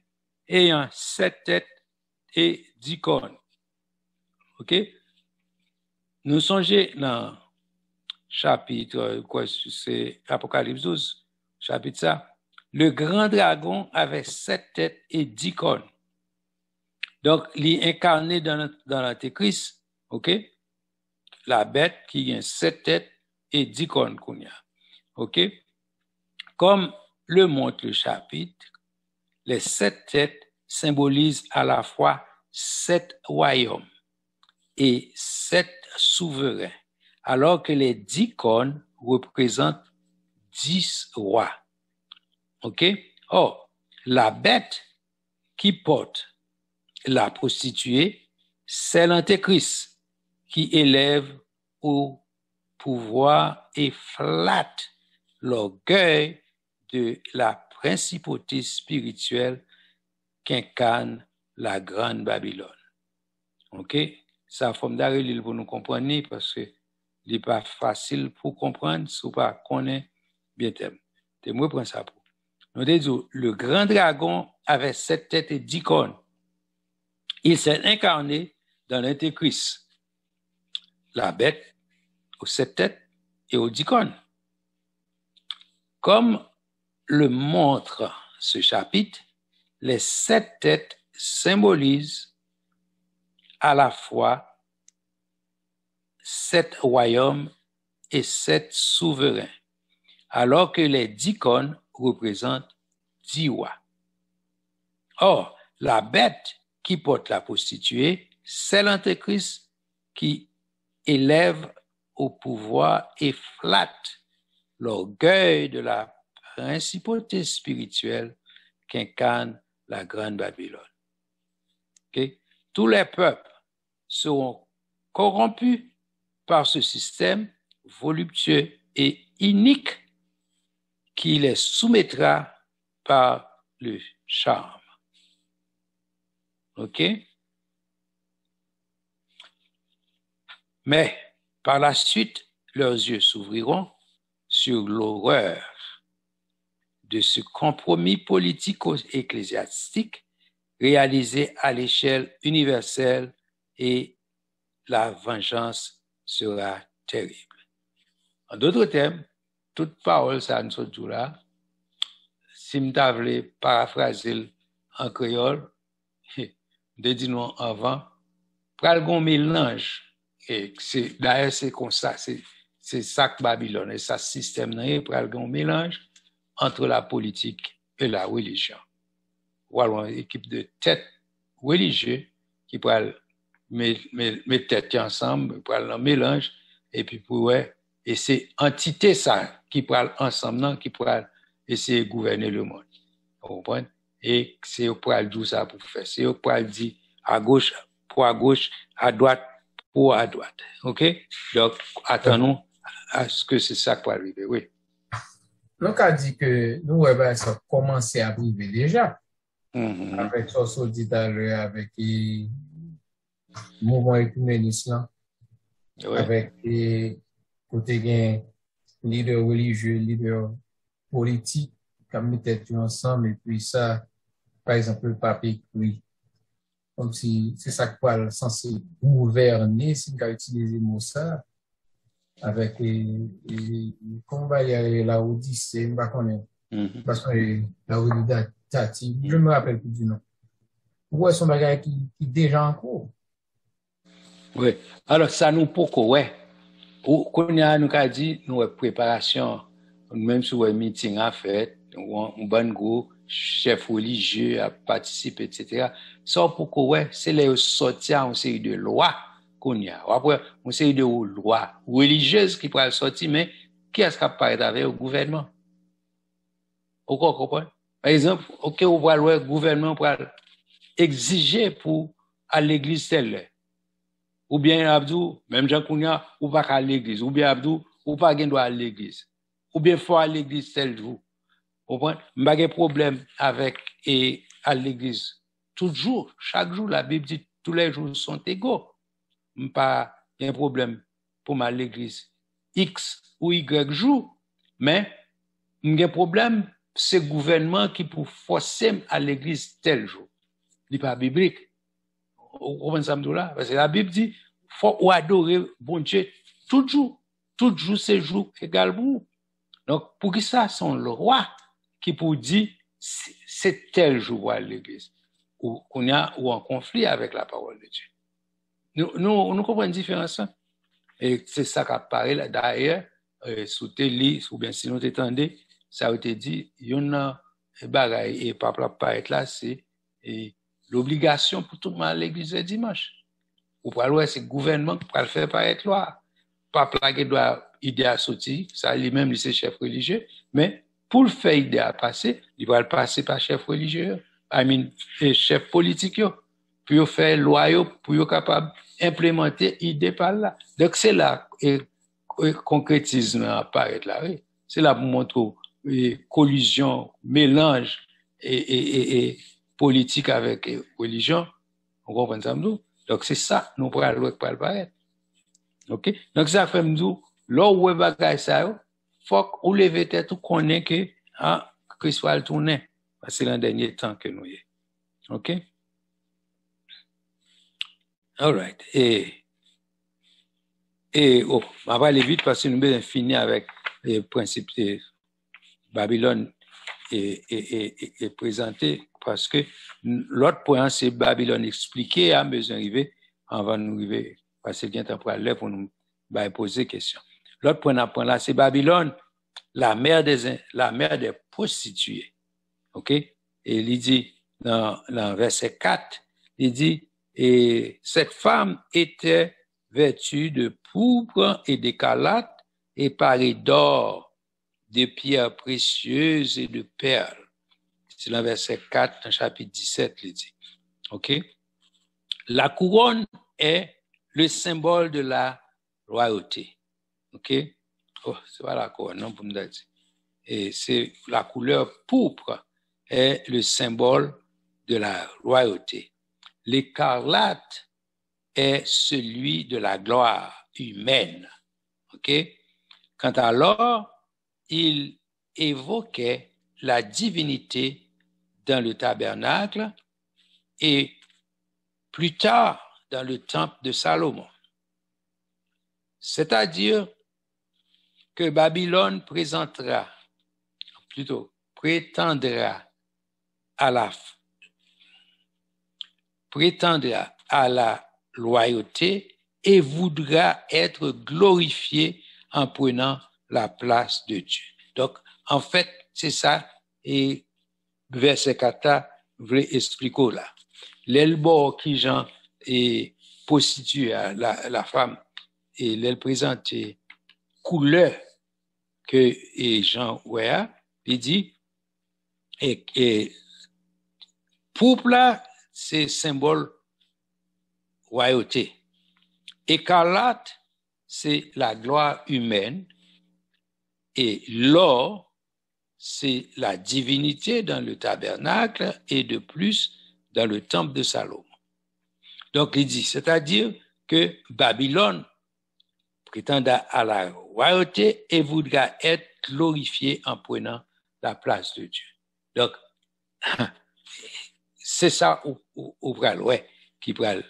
B: ayant 7 têtes et 10 cornes. OK? Nous songez dans chapitre, quoi, c'est Apocalypse 12, chapitre ça. Le grand dragon avait 7 têtes et 10 cornes. Donc, il est incarné dans l'Antéchrist, OK? La bête qui a 7 têtes et 10 cornes qu'on y a. OK? Comme le montre le chapitre, les 7 têtes symbolisent à la fois 7 royaumes et 7 souverains, alors que les 10 cornes représentent 10 rois. OK? Or, la bête qui porte la prostituée, c'est l'Antéchrist qui élève au pouvoir et flatte l'orgueil de la principauté spirituelle qu'incarne la grande Babylone. OK? Ça forme d'arrêt pour nous comprendre parce que il n'est pas facile pour comprendre si on pas connaît bien thème. Et moi prends ça pour. Nous disons le grand dragon avait 7 têtes et 10 cornes. Il s'est incarné dans l'Antéchrist. La bête aux 7 têtes et aux 10 cornes. Comme le montre ce chapitre, les 7 têtes symbolisent à la fois 7 royaumes et 7 souverains, alors que les 10 cornes représentent 10 rois. Or, la bête qui porte la prostituée, c'est l'Antéchrist qui élève au pouvoir et flatte l'orgueil de la principauté spirituelle qu'incarne la grande Babylone. Okay? Tous les peuples seront corrompus par ce système voluptueux et inique qui les soumettra par le charme. OK? Mais par la suite, leurs yeux s'ouvriront sur l'horreur de ce compromis politico-ecclésiastique réalisé à l'échelle universelle et la vengeance sera terrible. En d'autres termes, toute parole, ça nous dit là, si je voulais paraphraser en créole, de dit non avant, pral gon mélange. Et c'est, d'ailleurs, c'est comme ça, c'est ça que Babylone, et ça système nan pral gon mélange entre la politique et la religion. Ou alors une équipe de tête religieux qui pral mettre tête ensemble, pral un mélange, et puis pour ouais, et c'est entité ça qui pral ensemble, qui pral essayer de gouverner le monde. Vous comprenez? Et c'est au pral dire ça pour faire. C'est au pral dire à gauche, pour à gauche, à droite, pour à droite. OK? Donc, attendons à ce que c'est ça qui va arriver. Oui.
A: Donc, a dit que nous, ça a commencé à arriver déjà. Avec ce qu'on dit tout à l'heure, avec le mouvement écuméniste, avec les côté leader religieux, leader politique, qui mis tête ensemble, et puis ça, par exemple, le pape écrit, comme si c'est ça qui est censé gouverner, si on peut utiliser le mot ça, avec comment va y aller la Odyssée, je ne sais pas parce que la Odyssée, je me rappelle plus du nom. Ouais, son bagage qui déjà en cours.
B: Oui. Alors, ça nous pourquoi, ouais. Qu'on a nous a dit, nous préparation, même sur un meeting à fait, un bon groupe, chef religieux à participer, etc. Ça pourquoi, ouais, c'est les sortir en série de lois qu'on y a. Après, une série de lois religieuses qui pourraient sortir, mais qui est-ce qui apparaît avec le gouvernement? Vous comprenez? Par exemple, OK, on voit le gouvernement pour exiger pour à l'église telle. Ou bien Abdou, même Jean Kounia, ou pas à l'église. Ou bien Abdou, ou pas à l'église. Ou bien faut à l'église tel jour. Vous comprenez? Pas de problème avec et à l'église. Toujours, chaque jour, la Bible dit tous les jours sont égaux. Pas un problème pour ma l'église X ou Y jour. Mais, un problème, c'est le gouvernement qui pour forcer à l'église tel jour. Ce n'est pas biblique. Vous comprenez ça là? Parce que la Bible dit, faut adorer bon Dieu toujours c'est jour également. Donc, pour que ça, c'est le roi qui pour dire, c'est tel jour à l'église, ou qu'on a ou en conflit avec la parole de Dieu. Nous comprenons la différence. Et c'est ça qui apparaît là, d'ailleurs, sous télé, ou bien si nous t'étendez, ça a été dit, il y en a, et pas paraître là, c'est l'obligation pour tout le monde à l'église le dimanche. Ou pour c'est le gouvernement qui va le faire paraître loi. Pas plaquer doit idée à sortir, ça lui-même, c'est chef religieux, mais pour le faire idée à passer, il va le passer par chef religieux, chef politique, pour faire loi, pour être capable d'implémenter idée par là. Donc c'est là, et concrétisme apparaît là, oui. C'est là pour montrer collusion, mélange et politique avec religion. On comprend ça, nous? Donc, c'est ça, nous pourrons le paraître. OK? Donc, ça fait nous, là où on va ça, faut qu'on lève tête, tout connaît que, Christ va le tourner. C'est le dernier temps que nous y est. OK? All right. On va aller vite parce que nous devons finir avec les principes de Babylone et présenté parce que l'autre point, c'est Babylone expliqué à mesure d'arriver, avant de nous arriver, parce que quelqu'un pour aller pour nous poser question. L'autre point là, c'est Babylone, la mère des prostituées. OK? Et il dit, dans verset 4, il dit, et cette femme était vêtue de pourpre et d'écarlate et parée d'or, de pierres précieuses et de perles. C'est dans verset 4, dans chapitre 17, il dit. OK? La couronne est le symbole de la royauté. OK? Oh, c'est pas la couronne, non, pour me dire. Et c'est la couleur pourpre est le symbole de la royauté. L'écarlate est celui de la gloire humaine. OK? Quant à l'or, il évoquait la divinité dans le tabernacle et plus tard dans le temple de Salomon. C'est-à-dire que Babylone prétendra à prétendra à la loyauté et voudra être glorifié en prenant la place de Dieu. Donc, en fait, c'est ça, et verset 4 voulait expliquer là. L'elbo qui Jean est prostitué à la femme, et elle présente couleur que Jean ouais, il dit, et pourpre là, c'est symbole royauté. Écarlate, c'est la gloire humaine. Et l'or, c'est la divinité dans le tabernacle et de plus dans le temple de Salomon. Donc, il dit, c'est-à-dire que Babylone prétend à la royauté et voudra être glorifié en prenant la place de Dieu. Donc, c'est ça au pral, ouais, qui pral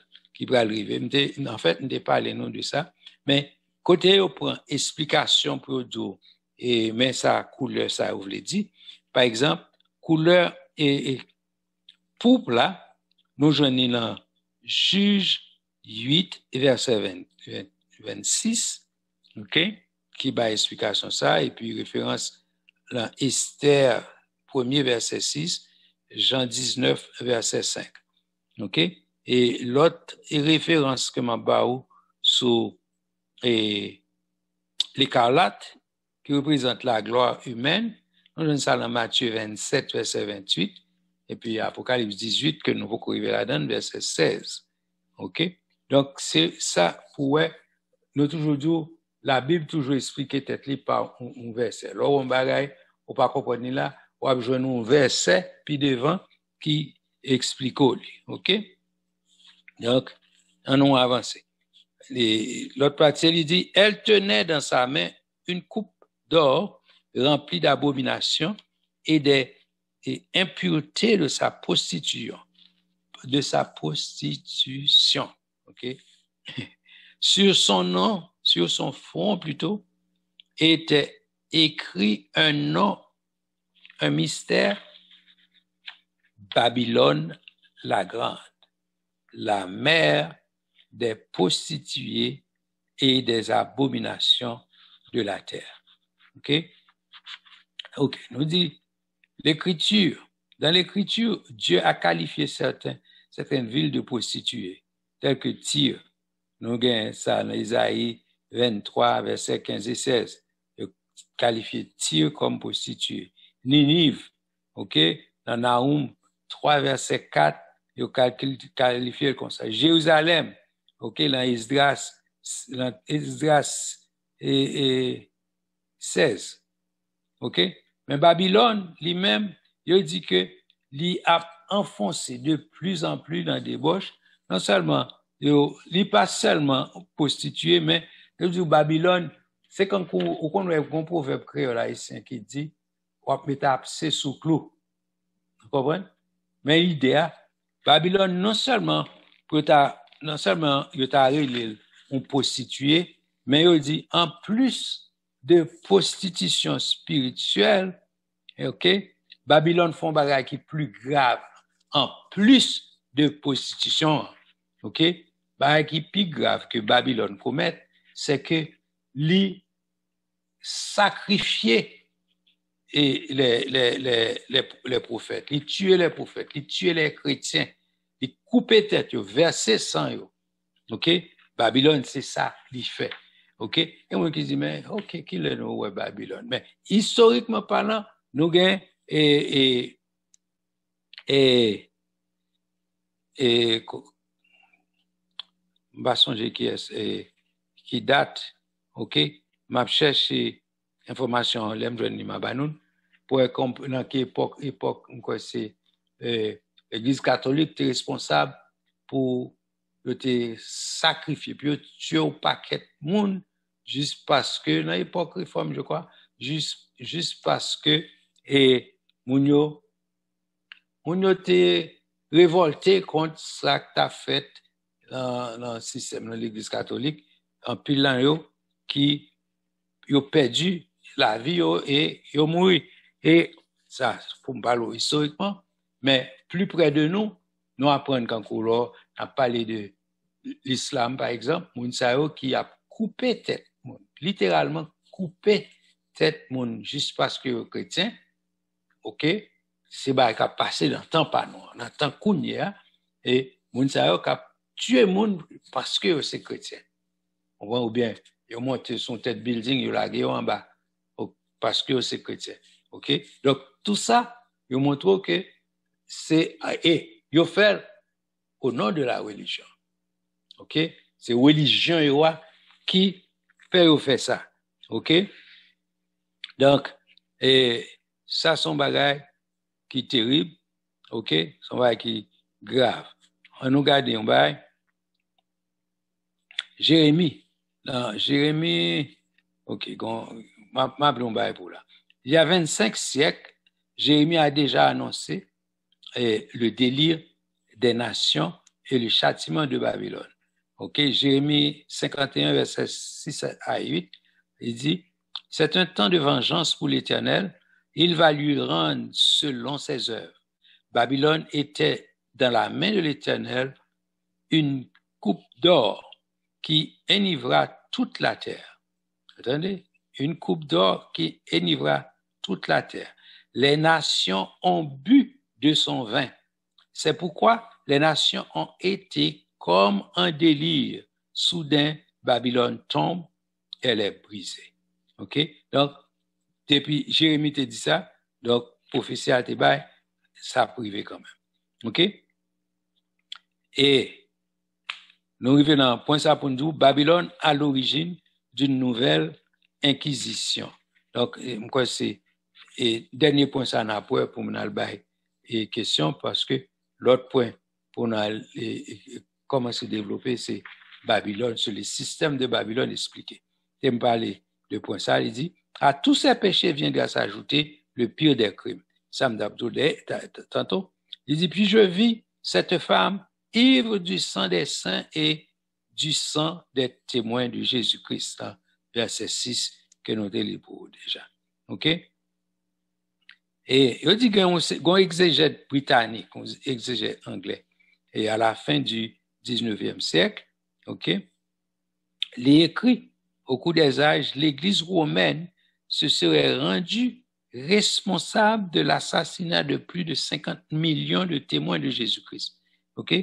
B: arriver. En fait, on ne pas les noms de ça, mais côté on prend explication pour dire et mais ça couleur ça vous voulez dire. Par exemple, couleur et pourpre là, nous joignons dans Juge 8 verset 26, OK, qui bat explication ça et puis référence dans Esther 1er verset 6, Jean 19 verset 5. OK? Et l'autre référence que m'a baou sur l'écarlate qui représente la gloire humaine, nous avons ça dans Matthieu 27 verset 28 et puis Apocalypse 18 que nous pouvons arriver là-dedans verset 16. OK? Donc c'est ça pour nous toujours dit la Bible toujours expliquer tête par un verset. Alors on bagaille ou pas comprendre là, on a besoin d'un verset puis devant qui explique. OK? Donc, on a avancé. L'autre partie, il dit, elle tenait dans sa main une coupe d'or remplie d'abominations et des impuretés de sa prostitution. OK? Sur son front plutôt, était écrit un nom, un mystère, Babylone la grande, la mère des prostituées et des abominations de la terre. OK? OK. Nous dit dans l'écriture, Dieu a qualifié certaines villes de prostituées, telles que Tyr. Nous avons ça dans Isaïe 23, versets 15 et 16. Qualifié Tyr comme prostituée. Ninive, OK? Dans Nahum 3, verset 4, il qualifié comme ça. Jérusalem, OK, dans Esdras 16, OK? Mais Babylone, lui-même, il dit que il a enfoncé de plus en plus dans des débauche. Non seulement, il pas seulement prostitué, mais il dit Babylone, c'est quand on a un proverbe créole haïtien qui dit, on va mettre abcès sous clou. Vous comprenez? Mais l'idée, Babylone, non seulement il t'a arrêté un prostitué, mais il dit, en plus de prostitution spirituelle, OK, Babylone font bagage qui est plus grave. En plus de prostitution, OK, bagage qui est plus grave que Babylone commet, c'est que lui sacrifier et les prophètes, ils tuaient les prophètes, ils tuaient les chrétiens, ils coupaient tête, ils versaient sang. OK? Babylone, c'est ça qu'il fait. OK? Et moi qui dis, mais OK, qui est nous, Babylone? Mais historiquement parlant, nous avons qui date, OK? M'a cherché information l'aime joindre ma banoun pour comprendre quelle époque quoi c'est l'église catholique est responsable pour te sacrifier puis tuer au paquet monde juste parce que dans l'époque réforme je crois juste parce que Mounio t'es révolté contre ça que t'as fait dans le système de l'église catholique en pile là qui ont perdu la vie et ils ont mouru. Et ça, faut me parler historiquement, mais plus près de nous nous apprenons quand on a parlé de l'islam, par exemple, moun sa yo qui a coupé tête, littéralement coupé tête moun juste parce que chrétien, ok, c'est bah qui a passé dans le temps pas noir, dans le temps kounya, et moun sa yo qui a tué moun parce que c'est chrétien. Ou bien, ils ont monté son tête building, ils ont lagé en bas, parce que c'est chrétien. Ok? Donc, tout ça, ils montrent que c'est, et ils fait au nom de la religion. Ok? C'est religion qui fait ça. Ok? Donc, et ça, son bagage qui est terrible. Ok? Son bagage qui est grave. On nous regarde un bagage. Jérémie, ok, m'appelons bagage pour là. Il y a 25 siècles, Jérémie a déjà annoncé le délire des nations et le châtiment de Babylone. Ok, Jérémie 51, verset 6 à 8, il dit, c'est un temps de vengeance pour l'Éternel, il va lui rendre selon ses œuvres. Babylone était dans la main de l'Éternel une coupe d'or qui enivra toute la terre. Attendez, une coupe d'or qui enivra toute la terre. Les nations ont bu de son vin. C'est pourquoi les nations ont été comme un délire. Soudain, Babylone tombe, elle est brisée. OK? Donc, depuis Jérémie te dit ça, donc, prophétie a été bail, ça a privé quand même. OK? Et, nous arrivons dans un point ça pour nous dire, Babylone à l'origine d'une nouvelle inquisition. Donc, moi, c'est, et dernier point ça n'a pas pour nous aller et question parce que l'autre point pour nous comment se développer, c'est Babylone, sur les systèmes de Babylone expliqués. Je me parler de point ça, il dit, à tous ces péchés viendra s'ajouter le pire des crimes. Sam d'Abdoudé, tantôt, il dit, puis je vis cette femme ivre du sang des saints et du sang des témoins de Jésus-Christ, hein, verset 6, que nous avons déjà. OK? Et il dit qu'il y a un exégète britannique, un exégète anglais, et à la fin du 19e siècle, OK? Les écrits, au cours des âges, l'Église romaine se serait rendue responsable de l'assassinat de plus de 50 millions de témoins de Jésus-Christ. OK?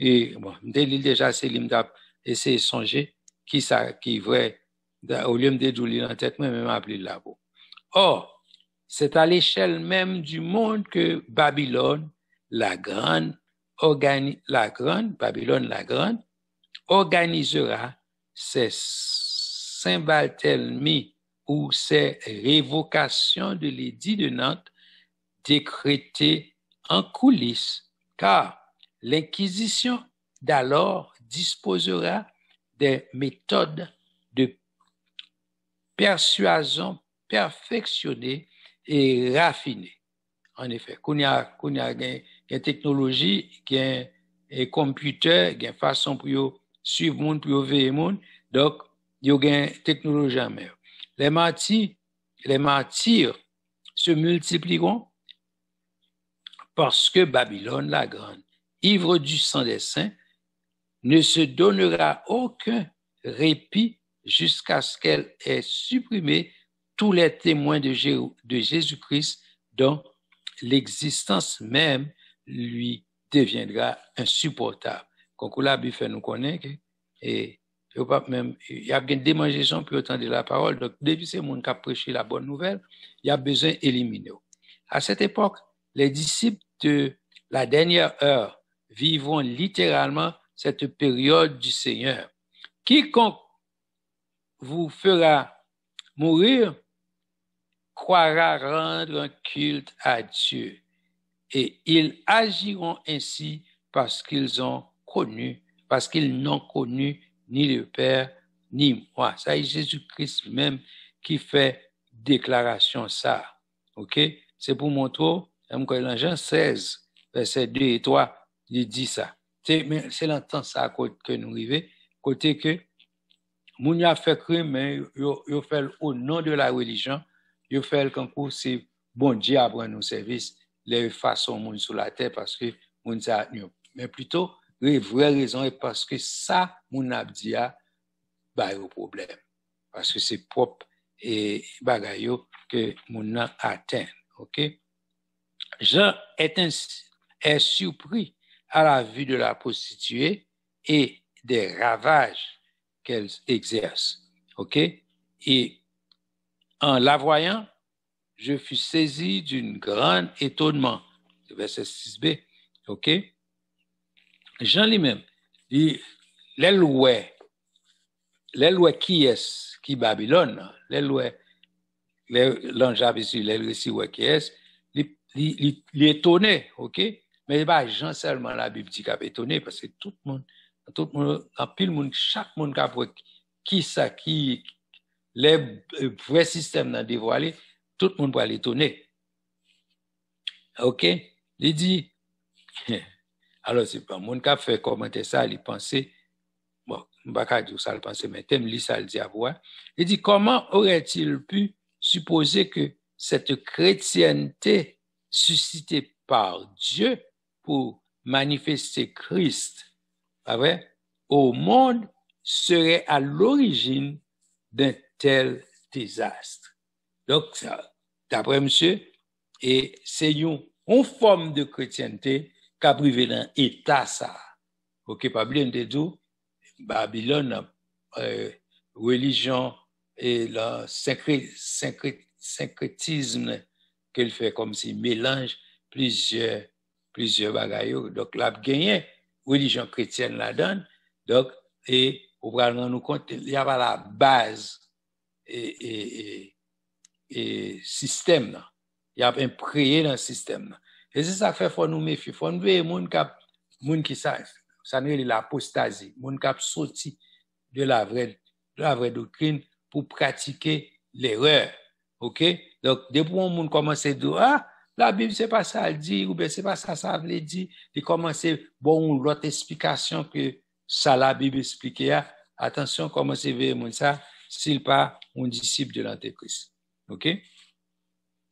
B: Et bon, déjà, c'est l'imdap, essayer de songer qui ça, qui vrai, au lieu de douler en tête, même appeler là-bas. Or, c'est à l'échelle même du monde que Babylone, Babylone la Grande, organisera ses Saint-Barthélemy ou ses révocations de l'édit de Nantes décrétées en coulisses, car l'Inquisition d'alors disposera des méthodes de persuasion perfectionnées et raffinées. En effet, qu'on y a une technologie, qu'il y a un computer, qu'il y a une façon pour suivre le monde, pour veiller le monde, donc il y a une technologie en mer. Les martyrs se multiplieront parce que Babylone la Grande, ivre du sang des saints, ne se donnera aucun répit jusqu'à ce qu'elle ait supprimé tous les témoins de Jésus-Christ dont l'existence même lui deviendra insupportable. Quand on l'a fait nous connaître, et il y a bien des démangeaisons pour entendre la parole, donc depuis c'est monde qui a prêché la bonne nouvelle, il y a besoin d'éliminer. À cette époque, les disciples de la dernière heure vivront littéralement cette période du Seigneur. Quiconque vous fera mourir croira rendre un culte à Dieu, et ils agiront ainsi parce qu'ils n'ont connu ni le Père ni moi. Ça est Jésus-Christ même qui fait déclaration ça. OK? C'est pour montrer, dans Jean 16, verset 2 et 3, il dit ça. C'est l'entend ça que nous arrivons, côté que moun a fait crime, mais il fait au nom de la religion, il fait le concours, c'est bon Dieu à prendre nos services, les façons moun sur la terre, parce que moun ça mais plutôt, la vraie raison est parce que ça, mon abdi a, bah, au problème. Parce que c'est propre et bagayo que mon a atteint. OK? Jean est surpris à la vue de la prostituée et des ravages qu'elle exerce. OK? Et en la voyant, je fus saisi d'un grand étonnement. Verset 6b. OK? Jean lui-même, l'oué qui est, qui Babylone, l'ange a ici, l'oué qui est, il étonné, OK? Mais pas Jean seulement la Bible dit qu'il est étonné, parce que tout le monde, en pile monde, chaque monde qui a qui ça, qui les vrais systèmes dans dévoilé, tout le monde va l'étonner. OK? Il dit, alors c'est pas mon qui a fait commenter ça, il pensait, bon, je ne vais pas dire ça, il pensait, mais thème, lui, ça le dit à voir. Il dit, comment aurait-il pu supposer que cette chrétienté suscitée par Dieu pour manifester Christ, au monde serait à l'origine d'un tel désastre? Donc, d'après monsieur, et c'est une forme de chrétienté qui a privé dans l'état ça. OK, pas bien de tout. Babylone, religion et le syncrétisme qu'elle fait comme si mélange plusieurs bagailles. Donc, là, gagné religion chrétienne là-dedans. Donc, et on va nous compte, il y a pas la base et système là. Il y a imprégné dans le système là. Et c'est ça fait faut nous méfier, faut nous veiller moun qui ça n'est l'apostasie, moun qui sorti de la vraie doctrine pour pratiquer l'erreur. OK? Donc depuis on moun commence à dire la Bible c'est pas ça elle dit ou bien c'est pas ça veut dire, il commence bon l'autre explication que ça la Bible expliquait. Attention commence à veiller moun ça s'il pas un disciple de l'Antéchrist. OK?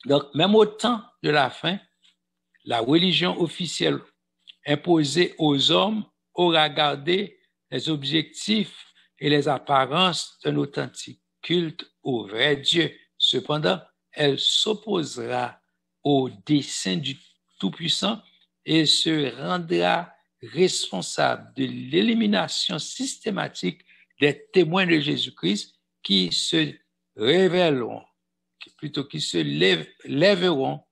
B: Donc, même au temps de la fin, la religion officielle imposée aux hommes aura gardé les objectifs et les apparences d'un authentique culte au vrai Dieu. Cependant, elle s'opposera au dessein du Tout-Puissant et se rendra responsable de l'élimination systématique des témoins de Jésus-Christ qui se révéleront, qui se lèveront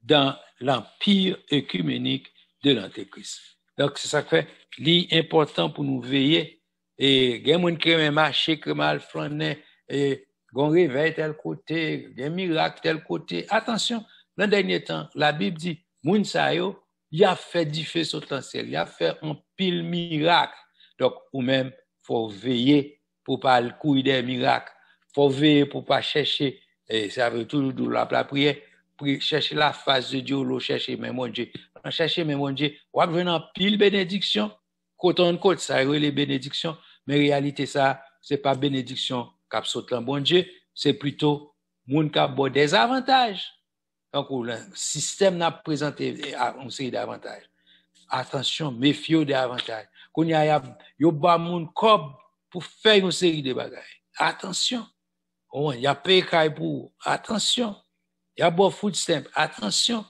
B: dans l'empire œcuménique de l'Antéchrist. Donc, c'est ça que fait l'important pour nous veiller. Et il y a des gens qui aiment marcher, qui mal flâner, et gon réveil tel côté, des miracles tel côté. Attention, dans le dernier temps, la Bible dit, moun sa yo, il a fait du feu sur le ciel, il a fait un pile miracle. Donc, ou même, faut veiller pour pas courir des miracles. Faut veiller pour pas chercher, et ça veut tout de la prière, pour chercher la face de Dieu, ou chercher même mon Dieu. On chercher même mon Dieu, on va venir en pile bénédiction, côté en côté, ça les bénédictions, mais en réalité, ça, c'est pas bénédiction qui saute en bon Dieu, c'est plutôt moun qui a des avantages. Donc, le système n'a présenté une série d'avantages. Attention, méfiez des avantages. Quand il y a moun kob pour faire une série de bagages. Attention. Il y a payé pour. Attention. Il y a bon food stamp. Attention.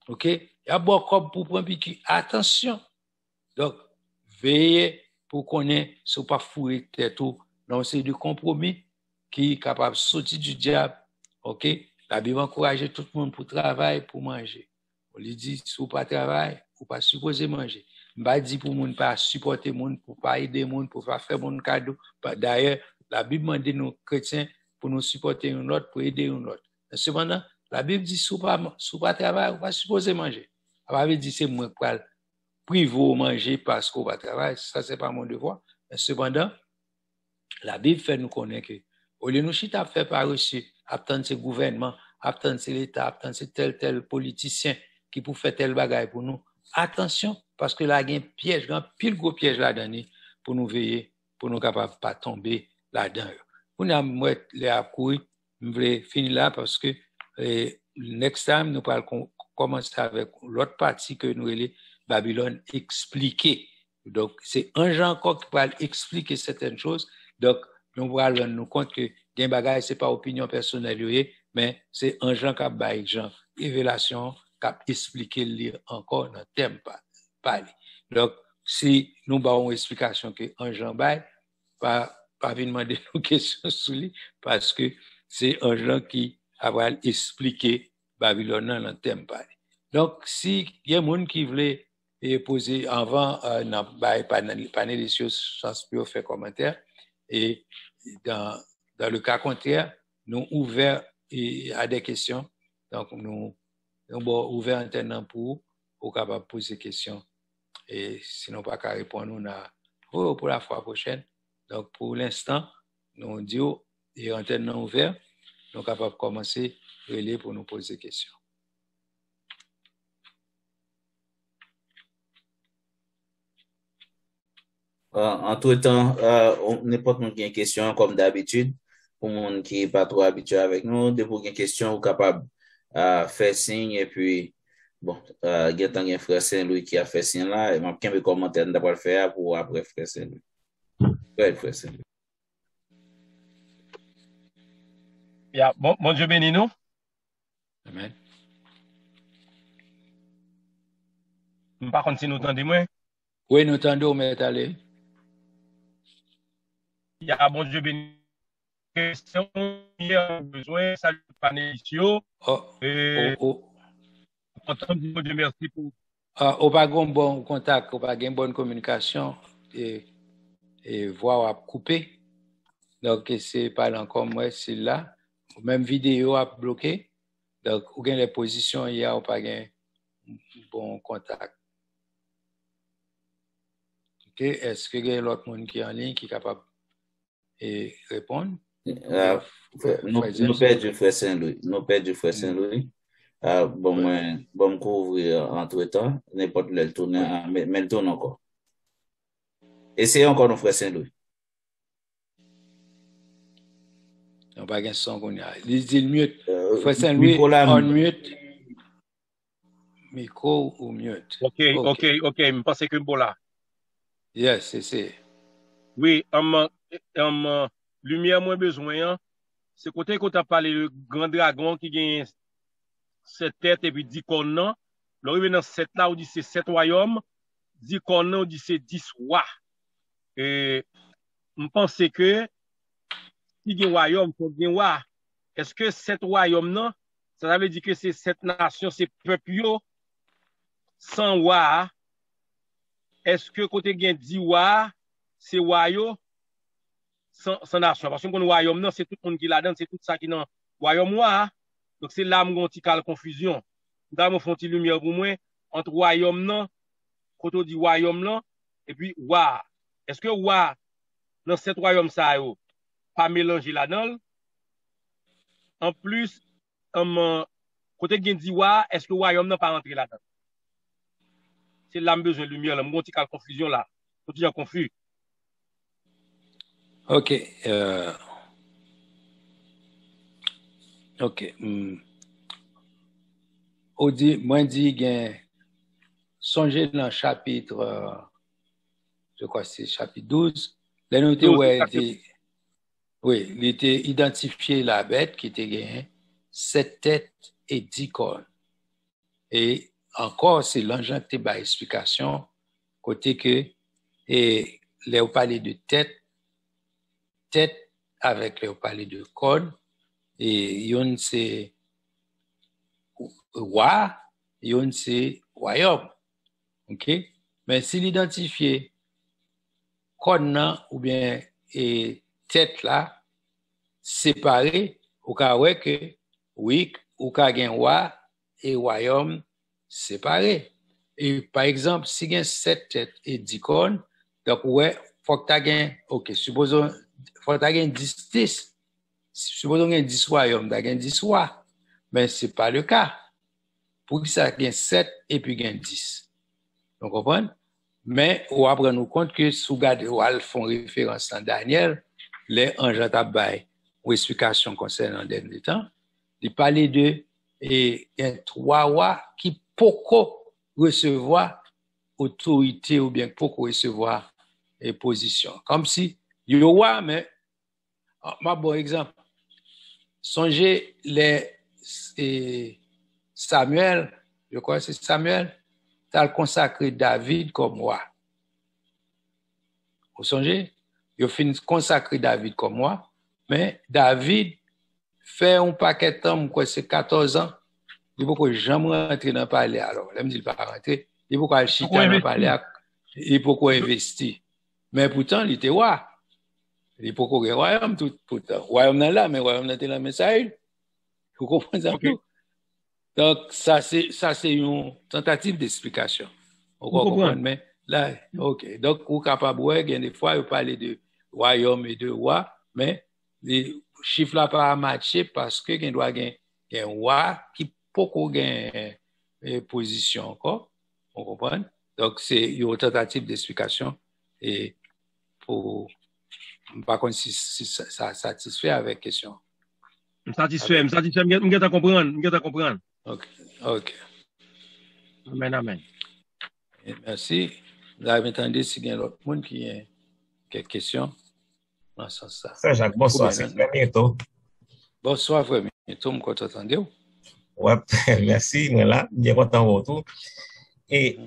B: OK? Il y a bon kob pour prendre piqûre. Attention. Donc, veillez pour qu'on ait, si pas fouiller tout, dans une série de compromis qui est capable de sortir du diable. OK? La Bible encourage tout le monde pour travailler, pour manger. On lui dit, si vous pas travailler, vous pas supposé manger. On va dire pour ne pas supporter le monde, pour pas aider le monde, pour pas faire mon cadeau. D'ailleurs, la Bible demande nos chrétiens pour nous supporter un autre, pour aider un autre. Cependant, la Bible dit, si vous pas travailler, vous pas supposé manger. La Bible dit, c'est moi qui prive vous manger parce qu'on va travailler. Ça, c'est pas mon devoir. Mais cependant, la Bible fait nous connaître que, au lieu de nous chita faire par reçu, attendre ce gouvernement, attendre ce l'État, attendre ce tel politicien qui pour faire tel bagaille pour nous. Attention, parce que là, il y a un piège, un pile gros piège là-dedans pour nous veiller, pour nous capables de pas tomber là-dedans. Pour nous, les accourir, je vais finir là parce que next time, nous allons commencer avec l'autre partie que nous allons Babylone expliquer. Donc, c'est un Jean encore qui va expliquer certaines choses. Donc, nous allons rendre nous compte que gen bagay, c'est pas opinion personnelle, mais c'est un Jean qui a bail, Jean, révélation, qui a expliqué lire encore dans le thème parler. Donc, si nous avons une explication que un Jean bail, pas venir demander nos questions sur lui, parce que c'est un Jean qui a expliqué Babylone dans le thème parler. Donc, si il y a des gens qui voulaient poser avant, panel des choses, chance pour faire commentaire, et dans le cas contraire, nous ouverts à des questions. Donc, nous ouverts maintenant pour capable poser des questions. Et sinon, pas qu'à répondre, on a pour la fois prochaine. Donc, pour l'instant, nous disons, et antenne ouverte, nous sommes capables de commencer à relayer pour nous poser des questions.
C: Entre-temps, n'importe qui a une question, comme d'habitude, pour les gens qui n'est pas trop habitué avec nous, de pour une question, vous capable de faire signe, et puis, bon, il y a un frère Saint-Louis qui a fait signe là, et je vais commenter d'abord le faire pour après frère Saint-Louis. Ouais, frère Saint-Louis.
E: Yeah, bon Dieu béni nous.
B: Amen.
E: Par contre, si nous entendez moi.
B: Oui, nous entendons, mais allez.
E: Il y a bon Dieu béni. Question, il y a besoin, salut panélisio. Content de Dieu, merci pour.
B: Au pas un bon contact, au pas une bonne communication, et voix à couper. Donc, c'est pas encore moi, c'est là. Même vidéo a bloqué. Donc, ou bien les positions, il y a pas un bon contact. Ok, est-ce que il y a l'autre monde qui est en ligne qui est capable de répondre?
C: Nous perdons frère Saint-Louis. Nous perdons frère Saint-Louis. Bon, couvrir entre-temps, n'importe le tourner, mais le tourne encore. Essayez encore nos frère Saint-Louis.
B: On va pas son qu'on a. Dis le mute. Frère Saint-Louis, on mute. Micro ou mute.
E: Ok. Je pense que bon là.
B: Yes, c'est.
E: Oui, lumière moins besoin. C'est côté qu'on t'a parlé le grand dragon qui gagne 7 têtes et puis 10 cornes. L'arrivée dans 7 là, on dit c'est 7 royaumes. 10 cornes, on dit c'est 10 rois. Et je pense que si il y a un royaume, il y a un roi. Est-ce que 7 royaumes, non? Ça veut dire que c'est 7 nations, c'est peuple sans roi. Est-ce que côté il y a 10 rois, c'est royaume sans nation? Parce que le royaume, non, c'est tout le monde qui là-dedans, c'est tout ça qui est dans le royaume roi. Donc c'est là où on a confusion. Dans mon fond de lumière pour moi entre royaume non, quand on dit royaume non, et puis roi. Est-ce que roi dans cet royaume ça yo pas mélanger là-dedans? En plus, côté qui dit roi, est-ce que royaume non pas rentrer là-dedans? C'est là besoin de lumière, là, mon petit confusion là. On dit confus.
B: OK. OK. Moi, dit, songez dans le chapitre, je crois que c'est chapitre 12. Là, nous il était identifié la bête qui était gagné 7 têtes et 10 cornes. Et encore, c'est l'engin qui t'a explication, côté que, et là, on parlait de tête avec là, on parlait de cornes, et yon c'est roi, yon c'est royaume. OK? Mais s'il identifie corne ou bien et tête là, séparé, ou ka ouais que, oui, ou ka gen roi et royaume séparé. Et par exemple, si gen 7 têtes et 10 cornes, donc ouais, faut que ta gen, OK, supposons, faut que ta gen 10. Supposons gen 10 royaumes, ta gen 10 rois. Mais c'est pas le cas. Pour que ça gen 7 et puis gen 10. Donc, vous comprenez? Mais on va prendre compte que sous garde ou font référence dans Daniel, les anges tabac ou explication concernant le dernier temps, il parlait de et 3 rois qui pourquoi recevoir autorité ou bien pour recevoir et position. Comme si, yo roi, mais, bon exemple, songez Samuel, je crois que c'est Samuel, t'as consacré David comme roi. Vous songez? Il fin consacré David comme roi, mais David fait un paquet de temps, quoi, c'est 14 ans. Il faut que jamais rentrer dans le palais. Alors, là, me dit pas rentrer. Il faut qu'il chita dans le palais. Il faut qu'on investit. Mais pourtant, il était roi. Il faut qu'on ait royaume tout pourtant. Royaume là, mais royaume dans la messagerie. Vous comprenez ça? Okay. Donc, ça, c'est une tentative d'explication. Vous comprenez? Mais là, OK. Donc, vous êtes capable de voir, des fois, vous parlez de royaume et de roi, mais les chiffres là pas matché parce que il doit gagner un roi qui peut gagner position encore. Vous comprenez? Donc, c'est une tentative d'explication et pour par contre si ça satisfait avec question.
E: Me satisfait, me comprendre.
B: OK.
E: Amen.
B: Et merci. Vous avez entendu s'il y a d'autres monde qui a quelques questions dans ce sens.
F: Ça, Jacques, bonsoir, c'est Frère Mieto.
B: Bonsoir, Frère Mieto, je t'entendez?
F: Ouais, merci, moi là, bien content de retour. Et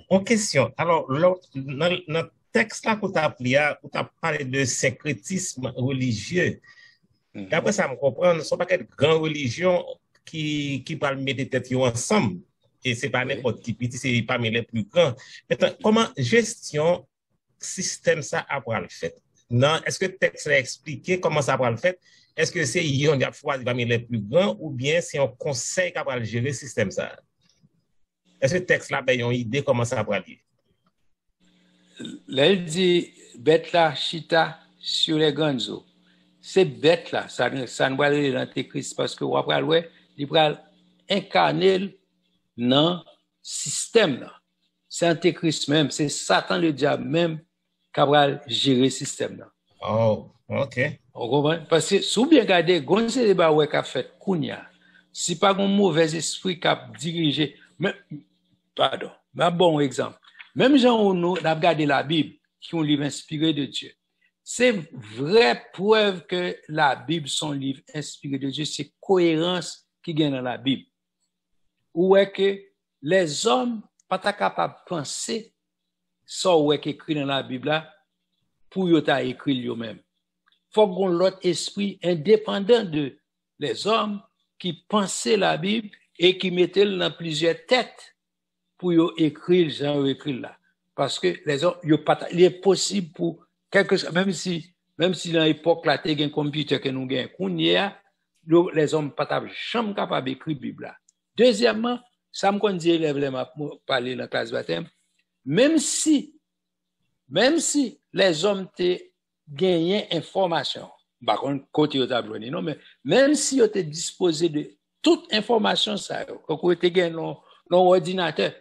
F: en question, alors, dans le texte là que tu as appelé, tu as parlé de syncrétisme religieux. D'après ça, je comprends, ce ne sont pas quelques grandes religions qui parlent mettre les têtes ensemble. Et ce n'est pas n'importe qui, c'est parmi les plus grands. Maintenant, comment gestion système ça après le fait? Non, est-ce que le texte a expliqué comment ça après le fait? Est-ce que c'est yon qui a choisi parmi les plus grands ou bien c'est un conseil qui a gérer le système ça? Est-ce que le texte là a une idée comment ça après lier?
B: Là, il dit bête là, chita sur les grandes eaux. C'est bête là, ça ne va aller dans l'antéchrist parce que après il va incarner dans le système là. C'est l'antéchrist même, c'est Satan le diable même qui va gérer le système là.
F: Oh, OK.
B: Vous comprenez? Parce que si vous bien regardez, gonze les baoué qu'a fait Kounia, si pas un mauvais esprit qui a dirigé, mais, pardon, un bon exemple. Même gens où nous avons regardé la Bible, qui est un livre inspiré de Dieu, c'est vraie preuve que la Bible, son livre inspiré de Dieu, c'est cohérence qui gagne dans la Bible. Ou est que les hommes pas capables de penser ça ou est écrit dans la Bible là pour y ta écrit eux-mêmes. Faut qu'on l'autre esprit indépendant de les hommes qui pensaient la Bible et qui mettaient dans plusieurs têtes pour y écrire genre écrit là. Parce que les hommes, il est possible pour quelque chose, même si dans l'époque là, t'es un computer que nous gagnons, les hommes pas jamais capables d'écrire la Bible là. Deuxièmement, ça me dit élève m'a parlé dans la classe baptême, même si les hommes t'es gagné information, par contre côté au tableau non, mais même si ils étaient disposés de toute information ça, quand tu gagné dans ordinateur,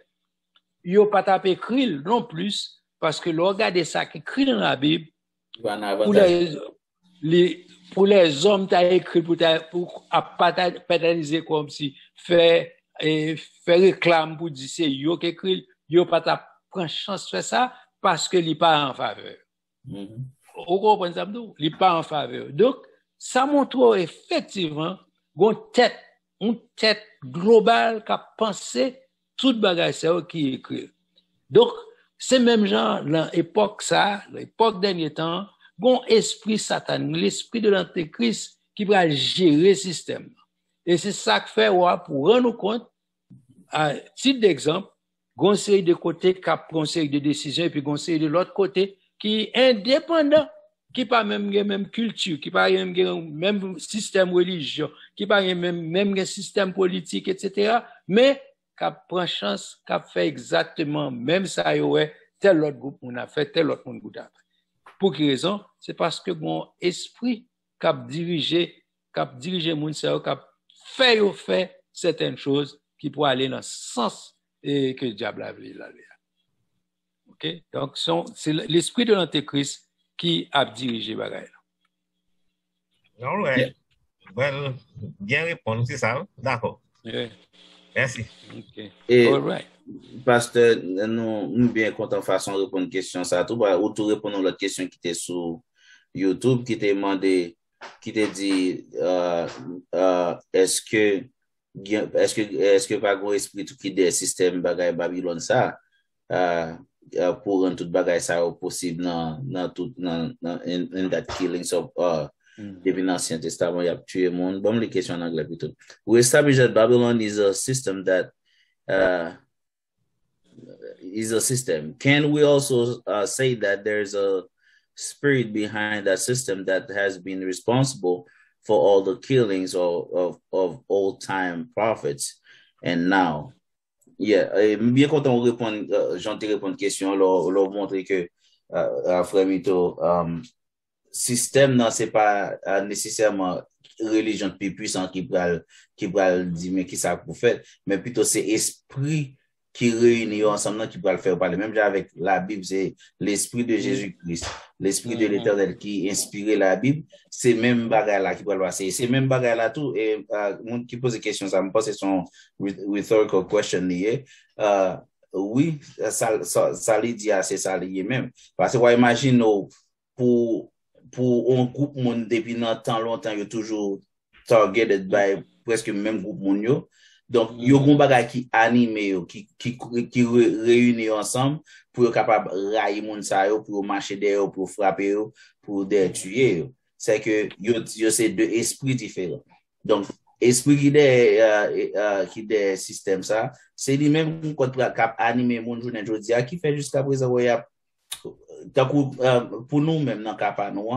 B: ils pas tapé écrire non plus parce que le regarder ça qui écrit dans la Bible pour les hommes t'as écrit pour paterniser comme si faire réclame pour dire c'est yo qui écrit, yo pas ta prend chance de faire ça parce que il pas en faveur. Vous comprenez ça? Il n'est pas en faveur. Donc, ça montre effectivement une tête globale qui a pensé tout le bagage qui est écrit. Donc, c'est même genre, dans l'époque l'époque dernier temps, bon esprit Satan, l'esprit de l'antéchrist qui va gérer le système. Et c'est ça que fait pour rendre compte, à titre d'exemple, gon série de côté qui prend série de décisions et puis gon série de l'autre côté qui est indépendant, qui pas même culture, qui pas même système religieux, qui pas même système politique, etc. Mais qui prend chance, qui fait exactement même ça, tel autre groupe on a fait, tel autre groupe a fait. Pour quelle raison? C'est parce que mon esprit qui a dirigé mon cerveau, qui a fait certaines choses qui pourraient aller dans le sens et que le diable a voulu aller. OK? Donc, c'est l'esprit de l'antéchrist qui a dirigé bagaille.
F: All right. Bien répondu, c'est ça. D'accord.
B: Yeah.
F: Merci.
B: OK.
C: Et
B: All right.
C: Pasteur, nous bien content façon de répondre à une question ça tout ou tout répondre à l'autre question qui était sur YouTube qui t'a demandé qui t'a dit est-ce que pas un esprit tout qui des systèmes bagaille Babylone ça pour rendre tout bagaille ça possible dans tout dans in that killings of depuis l'Ancien Testament, il y a tué monde. Bon, les questions en anglais plutôt. We established that Babylon is a system that is a system. Can we also say that there's a spirit behind that system that has been responsible for all the killings of old time prophets and now? Yeah, bien content de répondre, j'en te répondre question, leur montrer que frère Mito, système non c'est pas nécessairement religion plus puissant qui va dire mais qui ça pour faire, mais plutôt c'est esprit qui réunit ensemble qui va le faire parler. Même avec la Bible, c'est l'esprit de Jésus-Christ, l'esprit de l'Éternel qui inspirait la Bible, c'est même bagage là qui va le passer. C'est même bagage là tout. Et monde qui pose des questions, ça me pose son rhetorical question lié. Oui, ça lui dit c'est ça lié même. Parce que imagine pour un groupe monde depuis longtemps, il y a toujours targeted by presque même groupe monde. Donc, il y a un bagage qui anime, qui réunit ensemble pour être capable de railler moun sa yo, pour marcher derrière, pour frapper, pour tuer. C'est que c'est deux esprits différents. Donc, esprit qui des systèmes ça, c'est lui-même qui cap animer moun journée jodi qui fait jusqu'à présent pour nous même dans cap nous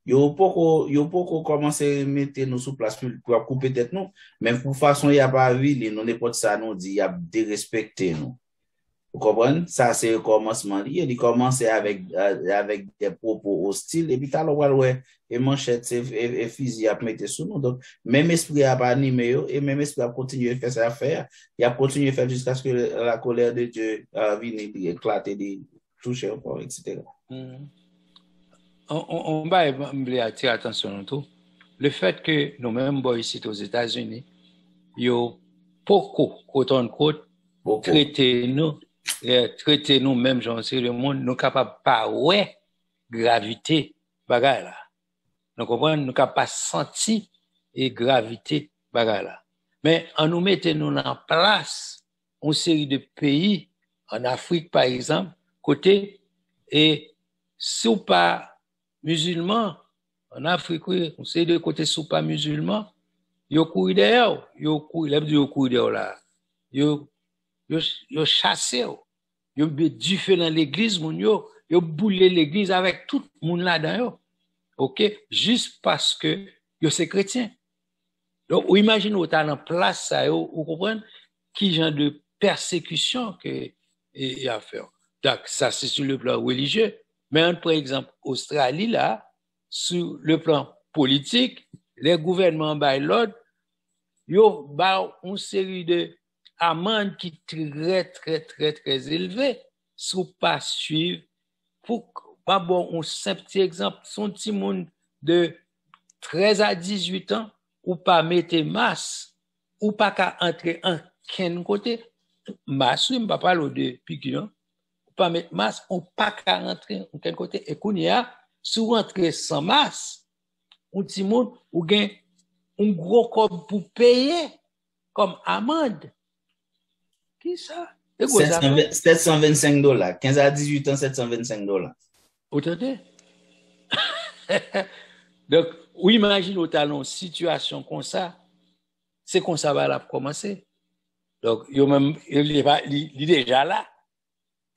C: yo poko commencer mettre nous sous place pour couper tête nous même pour façon y a pas ville nous n'importe ça nous dit y a dérespecter nous vous comprenez ça c'est le commencement il commence avec des propos hostiles et puis t'as ouais et manchette et fusil à mettre sous nous donc même esprit a pas animé et même esprit a continué faire ça faire il a continué faire jusqu'à ce que la colère de Dieu vienne éclater de toucher encore etc.
B: On va attirer attention tout. Le fait que nous-mêmes, ici aux États-Unis, il y a beaucoup, quote-unquote, traiter nous même, j'en sais le monde, nous capables pas gravité, bagaille là. Nous comprenons, nous capables pas sentir et gravité, bagaille là. Mais en nous mettant nous en place, une série de pays, en Afrique par exemple, côté, et sous pas musulmans, en Afrique, on sait de côté sous pas musulmans, yo couru derrière, yo couru derrière là, yo chassé, yo du feu dans l'église, yo boulé l'église avec tout le monde là-dedans, ok, juste parce que yo c'est chrétien. Donc, vous imaginez, vous êtes en place, ça, vous comprenez, qui genre de persécution que y a à faire. Donc, ça, c'est sur le plan religieux. Mais, par exemple, Australie, là, sur le plan politique, les gouvernements by l'ordre, yo ba une série de amendes qui très élevées, sous pas suivre. Pour pas bon, un simple petit exemple, son petit monde de 13 à 18 ans, ou pas mettre masse, ou pas qu'à entrer en quel côté, masse, ou pas parler de piquant, pas mettre masse, on pas qu'à rentrer en quel côté, et qu'on y a, si vous rentrez sans masse, un petit monde, ou gain un gros corps pour payer, comme amende. Qui ça?
C: $725. 15 à 18 ans, $725.
B: Vous entendez? Donc, ou imagine au talon situation comme ça, c'est comme ça va commencer. Donc, il est déjà là.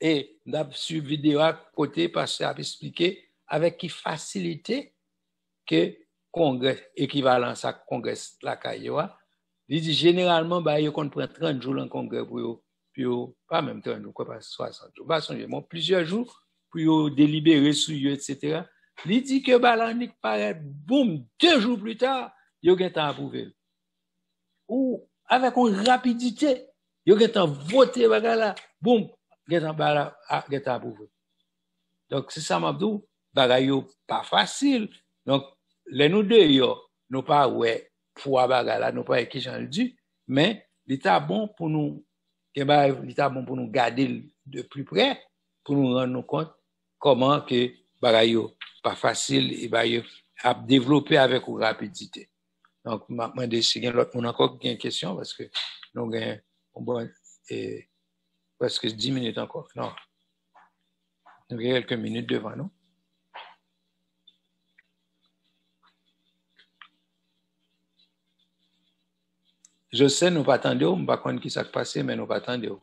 B: Et on a sur vidéo à côté parce que ça a expliqué avec qui facilité que congrès équivalent à congrès la Kayoa. Il dit généralement il qu'on prend 30 jours en congrès pour pas même 30 jours, pas 60 jours, plusieurs jours pour délibérer sur eux, etc. Il dit que Balanik paraît, boum, 2 jours plus tard, il y a un temps à prouver. Ou avec une rapidité, il y a un temps à voter, boum, il y a un temps à prouver. Donc, c'est ça, Mabdou, bagayo pas facile. Donc, les nous deux, nous pas, pour bagala, nous pas qui j'en dis, mais l'état bon pour nous L'État bon pour nous garder de plus près, pour nous rendre compte comment que bagay yo pas facile et bagay à développer avec rapidité. Donc, maintenant, si on a encore une question parce que nous avons presque 10 minutes encore. Non. Nous avons quelques minutes devant nous. Je sais, nous pas attendre, je ne sais pas qui s'est passé, mais nous pas attendre.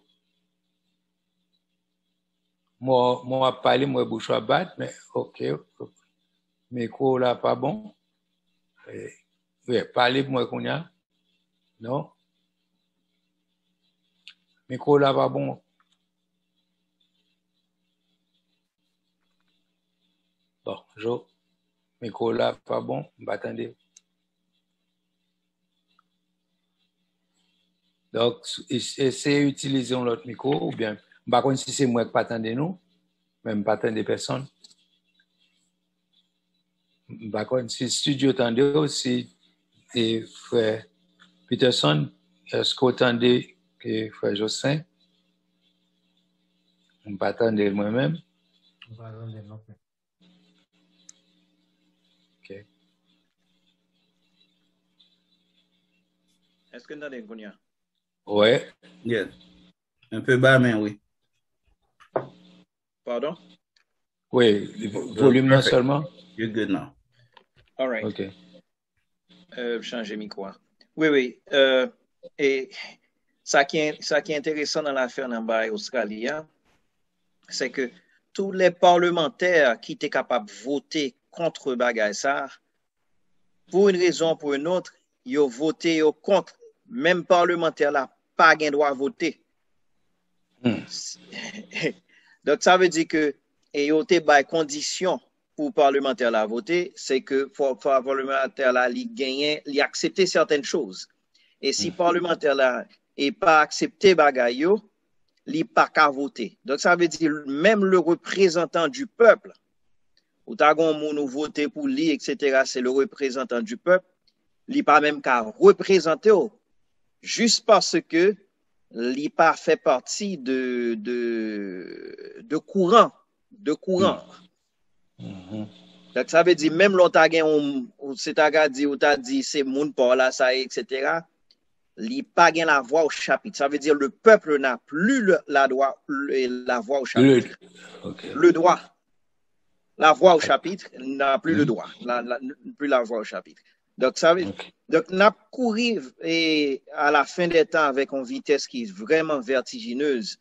B: Moi, parler, moi, bouche à battre, mais ok. Micro là, pas bon. Oui, parler pour moi qu'on y a. Non. Micro là, pas bon. Bon, micro là, pas bon. Attendez. Donc, essayez d'utiliser l'autre micro, ou bien, par contre, si c'est moi qui pas attendez nous, même pas attendez personne. Par contre, si le studio attendez aussi, et frère Peterson, est-ce que vous attendez que frère Jossin? On pas attendre moi-même.
A: On va attendre non plus.
B: OK.
D: Est-ce que vous entendez, Kounia?
B: Ouais.
C: Yeah. Un peu bas, mais oui.
D: Pardon?
B: Oui, volume là seulement.
C: You're good now.
D: All right.
B: OK.
D: Changer micro. Oui. Et ça qui est intéressant dans l'affaire dans Australie, c'est que tous les parlementaires qui étaient capables de voter contre bagay ça, pour une raison ou pour une autre, ils ont voté contre. Même parlementaire là, pas gain droit à voter. Donc ça veut dire que ils ont été par condition pour parlementaire là voter, c'est que pour parlementaire là il gagne, il accepter certaines choses. Et si parlementaire là est pas accepté bagay yo, il pas qu'à voter. Donc ça veut dire même le représentant du peuple, ou ta gon moun voter pour lui, etc., c'est le représentant du peuple, il pas même qu'à représenter juste parce que il pas fait partie de courant. Donc ça veut dire même l'autre dit c'est moun par là ça etc. Il pas gain la voix au chapitre. Ça veut dire le peuple n'a plus la voix au chapitre. Le droit. La voix au chapitre n'a plus le droit. Plus la voix au chapitre. Donc ça veut donc n'a couru et à la fin des temps avec une vitesse qui est vraiment vertigineuse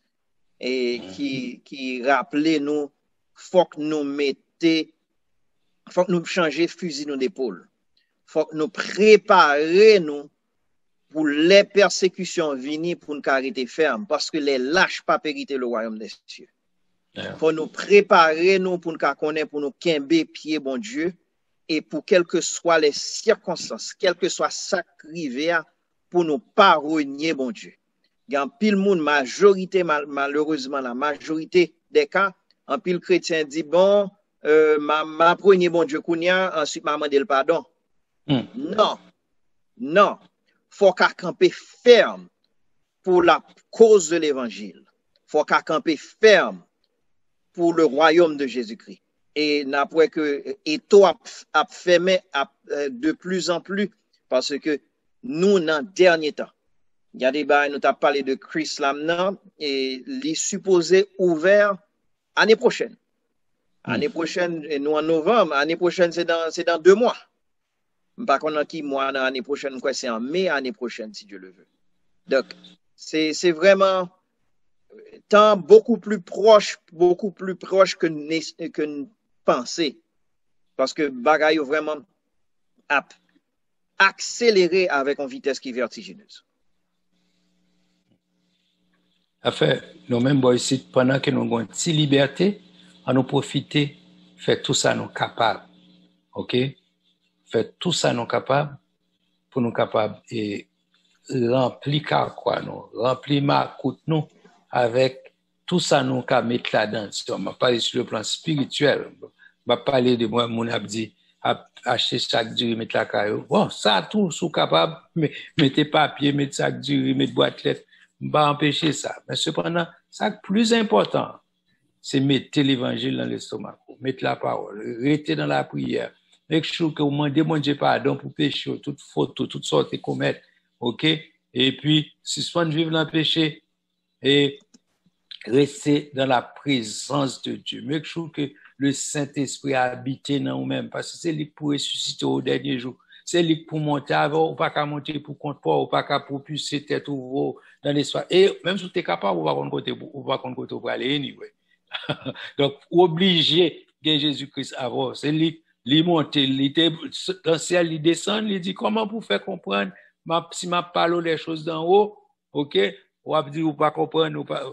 D: et qui rappelait nous faut que nous changer fusil nos épaules. Faut que nous préparer nous pour les persécutions venir pour nous arrêter ferme parce que les lâches pas périter le royaume des cieux. Faut nous préparer nous pour nous connaître pour nous quimber pied bon Dieu. Et pour quelles que soient les circonstances, quel que soit ça qui pour nous pas renier bon Dieu. Il y a un pile monde, majorité, malheureusement, la majorité des cas, un pile chrétien dit, bon, ma renier bon Dieu kounya, ensuite m'a demandé le pardon. Non. Faut qu'à camper ferme pour la cause de l'évangile. Faut qu'à camper ferme pour le royaume de Jésus-Christ. Et n'après que Eto a fermé de plus en plus parce que nous dans dernier temps il y a des bails nous t'a parlé de Christ Lamnan et les supposé ouvert année prochaine et nous en novembre année prochaine c'est dans 2 mois pas qu'on a qui mois dans année prochaine quoi c'est en mai année prochaine si Dieu le veut. Donc c'est vraiment temps beaucoup plus proche que penser parce que bagay vraiment accéléré avec une vitesse qui est vertigineuse.
B: Enfin, nous-mêmes ici pendant que nous avons une petite liberté, à nous profiter, faire tout ça nous capables. OK? Faire tout ça nous capables pour nous capables et remplir quoi nous, remplir ma coûte nous avec tout ça nous qu'à mettre là-dedans. On m'a parlé sur le plan spirituel. On m'a parlé de moi, mon abdi, acheter chaque durée, mettre la caillou. Bon, ça tout, sous capable, mettez papier, mettre sac durée, mettre boîte lettre. pas empêcher ça. Mais cependant, ça plus important, c'est mettre l'évangile dans l'estomac, mettre la parole, rester dans la prière. Make sure que vous demandez mon Dieu pardon pour péché, toute faute, toutes sortes de commettre. OK? Et puis, suspendre vivre dans le péché et rester dans la présence de Dieu. Make sure que le Saint-Esprit a habité dans nous-mêmes, parce que c'est lui pour ressusciter au dernier jour. C'est lui pour monter avant, ou pas qu'à monter pour compte pas, ou pas qu'à propulser tête ou dans l'espace. Et même si tu es capable, ou pas qu'on côté pour aller anyway. Donc, obligé de Jésus-Christ avant. C'est lui monter, dans le ciel, il descend, il dit comment pour faire comprendre, si ma parle des choses d'en haut, OK, ou va dire ou pas comprendre, ou pas.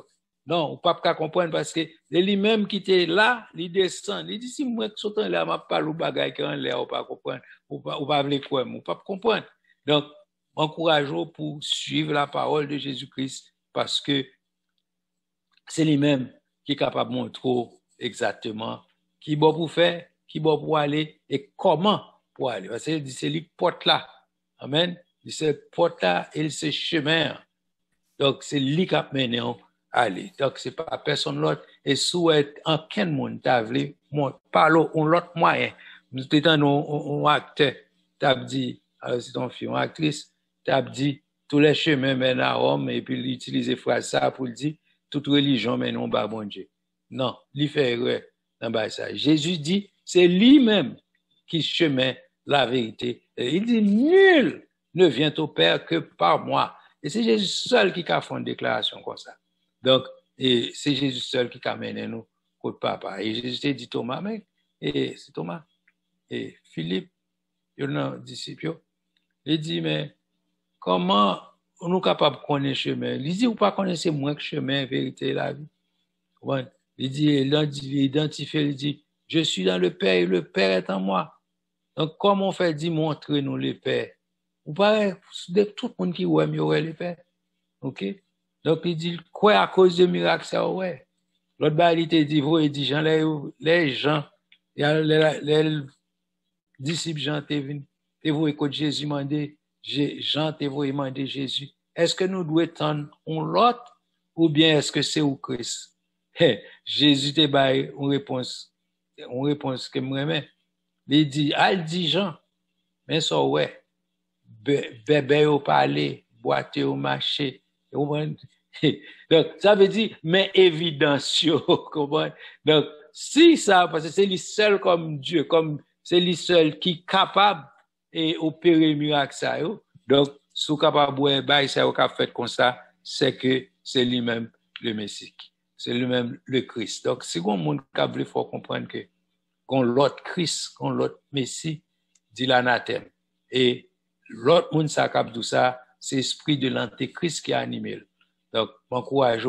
B: Non, ou pas comprendre parce que c'est lui-même qui était là, il descend. Il dit si moi qui suis là, je parle ou bagaille qui en l'air, ou pas comprendre, ou pas vouloir quoi, ou pas comprendre. Donc, encourageons pour suivre la parole de Jésus-Christ parce que c'est lui-même qui est capable de montrer exactement qui est bon pour faire, qui est bon pour aller et comment pour aller. Parce que c'est lui qui porte là. Amen. C'est porte là et c'est chemin. Donc, c'est lui qui a mené aller. Donc, c'est pas personne l'autre. Et souhaite en quel monde t'as voulu, parle en l'autre moyen. Nous étant un acteur, t'as dit, alors c'est ton film, une actrice, t'as dit, tous les chemins mènent à Rome, et puis l'utiliser phrase ça pour dire, toute religion mène au bas bon Dieu. Non, il fait erreur dans ça. Jésus dit, c'est lui-même qui chemin la vérité. Et il dit, nul ne vient au Père que par moi. Et c'est Jésus seul qui a fait une déclaration comme ça. Donc, et c'est Jésus seul qui a mené nous au Papa. Et Jésus dit Thomas, mais, et c'est Thomas. Et Philippe, il y a un disciple, il dit, mais comment nous sommes capables de connaître le chemin? Il dit, vous ne connaissez pas moins que le chemin, vérité et la vie. Il dit, il identifie, il dit, je suis dans le Père et le Père est en moi. Donc, comment on fait dit, montrez-nous le Père? Vous parlez de tout le monde qui voit mieux le Père. OK? Donc, il dit, quoi à cause de miracle, ça, ouais. L'autre bas, il te dit, vous, il dit, les gens, les disciples Jean, t'es vous, écoute, Jésus m'a dit, Jean, t'es vous, demandé Jésus, est-ce que nous devons attendre l'autre, ou bien est-ce que c'est au Christ? Jésus te baille une réponse que moi-même. Il dit, dit Jean, mais ça, ouais, bébé au parler, boiter au marché. Donc, ça veut dire, mais évidence, comprends? Donc, si ça, parce que c'est lui seul comme Dieu, comme c'est lui seul qui est capable d'opérer miracle ça, donc, si vous êtes capable de faire ça, vous fait comme ça, c'est que c'est lui-même le Messie. C'est lui-même le Christ. Donc, si vous monde il faut comprendre que quand l'autre Christ, quand l'autre Messie, dit l'anathème. Et l'autre monde, ça capte tout ça, c'est l'esprit de l'antéchrist qui a animé. Donc, m'encourage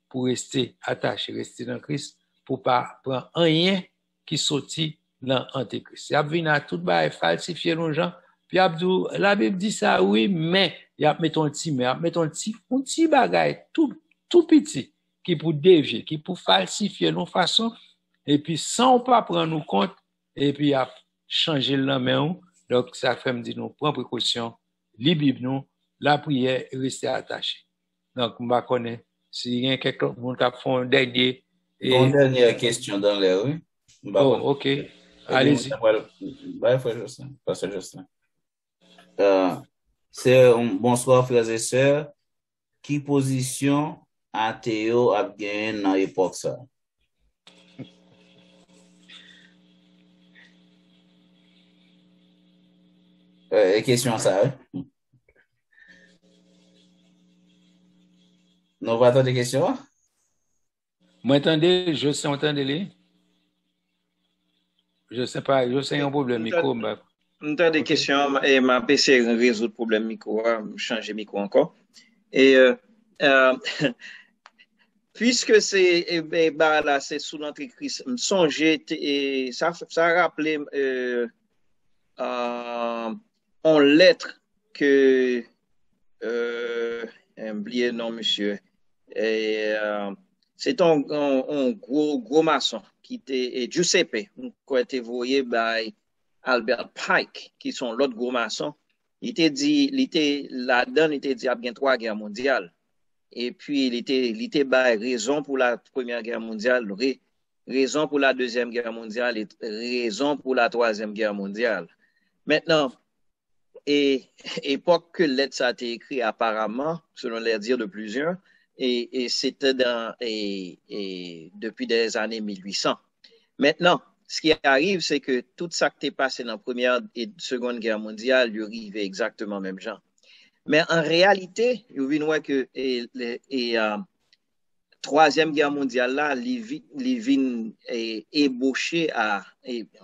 B: pour rester attaché, rester dans Christ, pour pas prendre rien qui sortit dans l'antéchrist. Il y a venu à tout bas et falsifier nos gens. Puis la Bible dit ça, oui, mais il y a mis un petit bagage, tout petit, qui pour dévier, qui pour falsifier nos façons, et puis sans pas prendre nous compte, et puis a changer le main. Donc, ça fait me dire, nous prenons précaution, les Bibles, nous, la prière, et rester attaché. Donc, on va connaître, s'il y a quelqu'un qui a fait un dernier.
C: Une dernière question dans les rues.
B: Oh, OK. Allez-y.
C: C'est bonsoir, frères et sœurs. Qui position Théo a gagné dans l'époque ça? Question ça, hein? Non, pas de questions?
B: Moi, attendez, je sais entendre les. Je sais pas, je sais un problème micro.
D: Nous avons des questions et ma PC résout le problème micro, changer micro encore. Et puisque c'est là, c'est sous l'antéchrist, me songer et ça rappelé en lettre que oublié non monsieur et c'est un gros maçon qui était Giuseppe qui a été voyé par Albert Pike qui sont l'autre gros maçon. Il était dit là-dedans il était dit il y a bien 3 guerres mondiales et puis il était raison pour la Première Guerre mondiale, raison pour la Deuxième Guerre mondiale et raison pour la Troisième Guerre mondiale. Maintenant, époque que lettre ça a été écrit apparemment, selon les dires de plusieurs, et c'était depuis des années 1800. Maintenant, ce qui arrive, c'est que tout ça qui est passé dans la Première et Seconde Guerre mondiale, il arrive exactement même genre. Mais en réalité, vous voyez que Troisième Guerre mondiale là, les vins ébauché en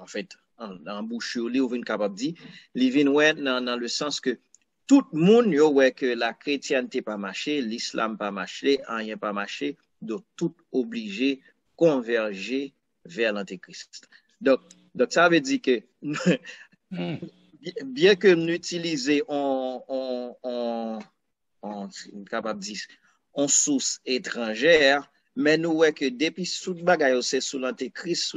D: fait, en bouche ou vin capable dit, les vins dans le sens que tout le monde ouais que la chrétienté pas marché, l'islam pas marché, rien pas marché, donc tout obligé converger vers l'antéchrist. Donc ça veut dire que bien que nous utilisions en source étrangère, mais nous voyons que depuis tout bagaille c'est sous l'antichrist,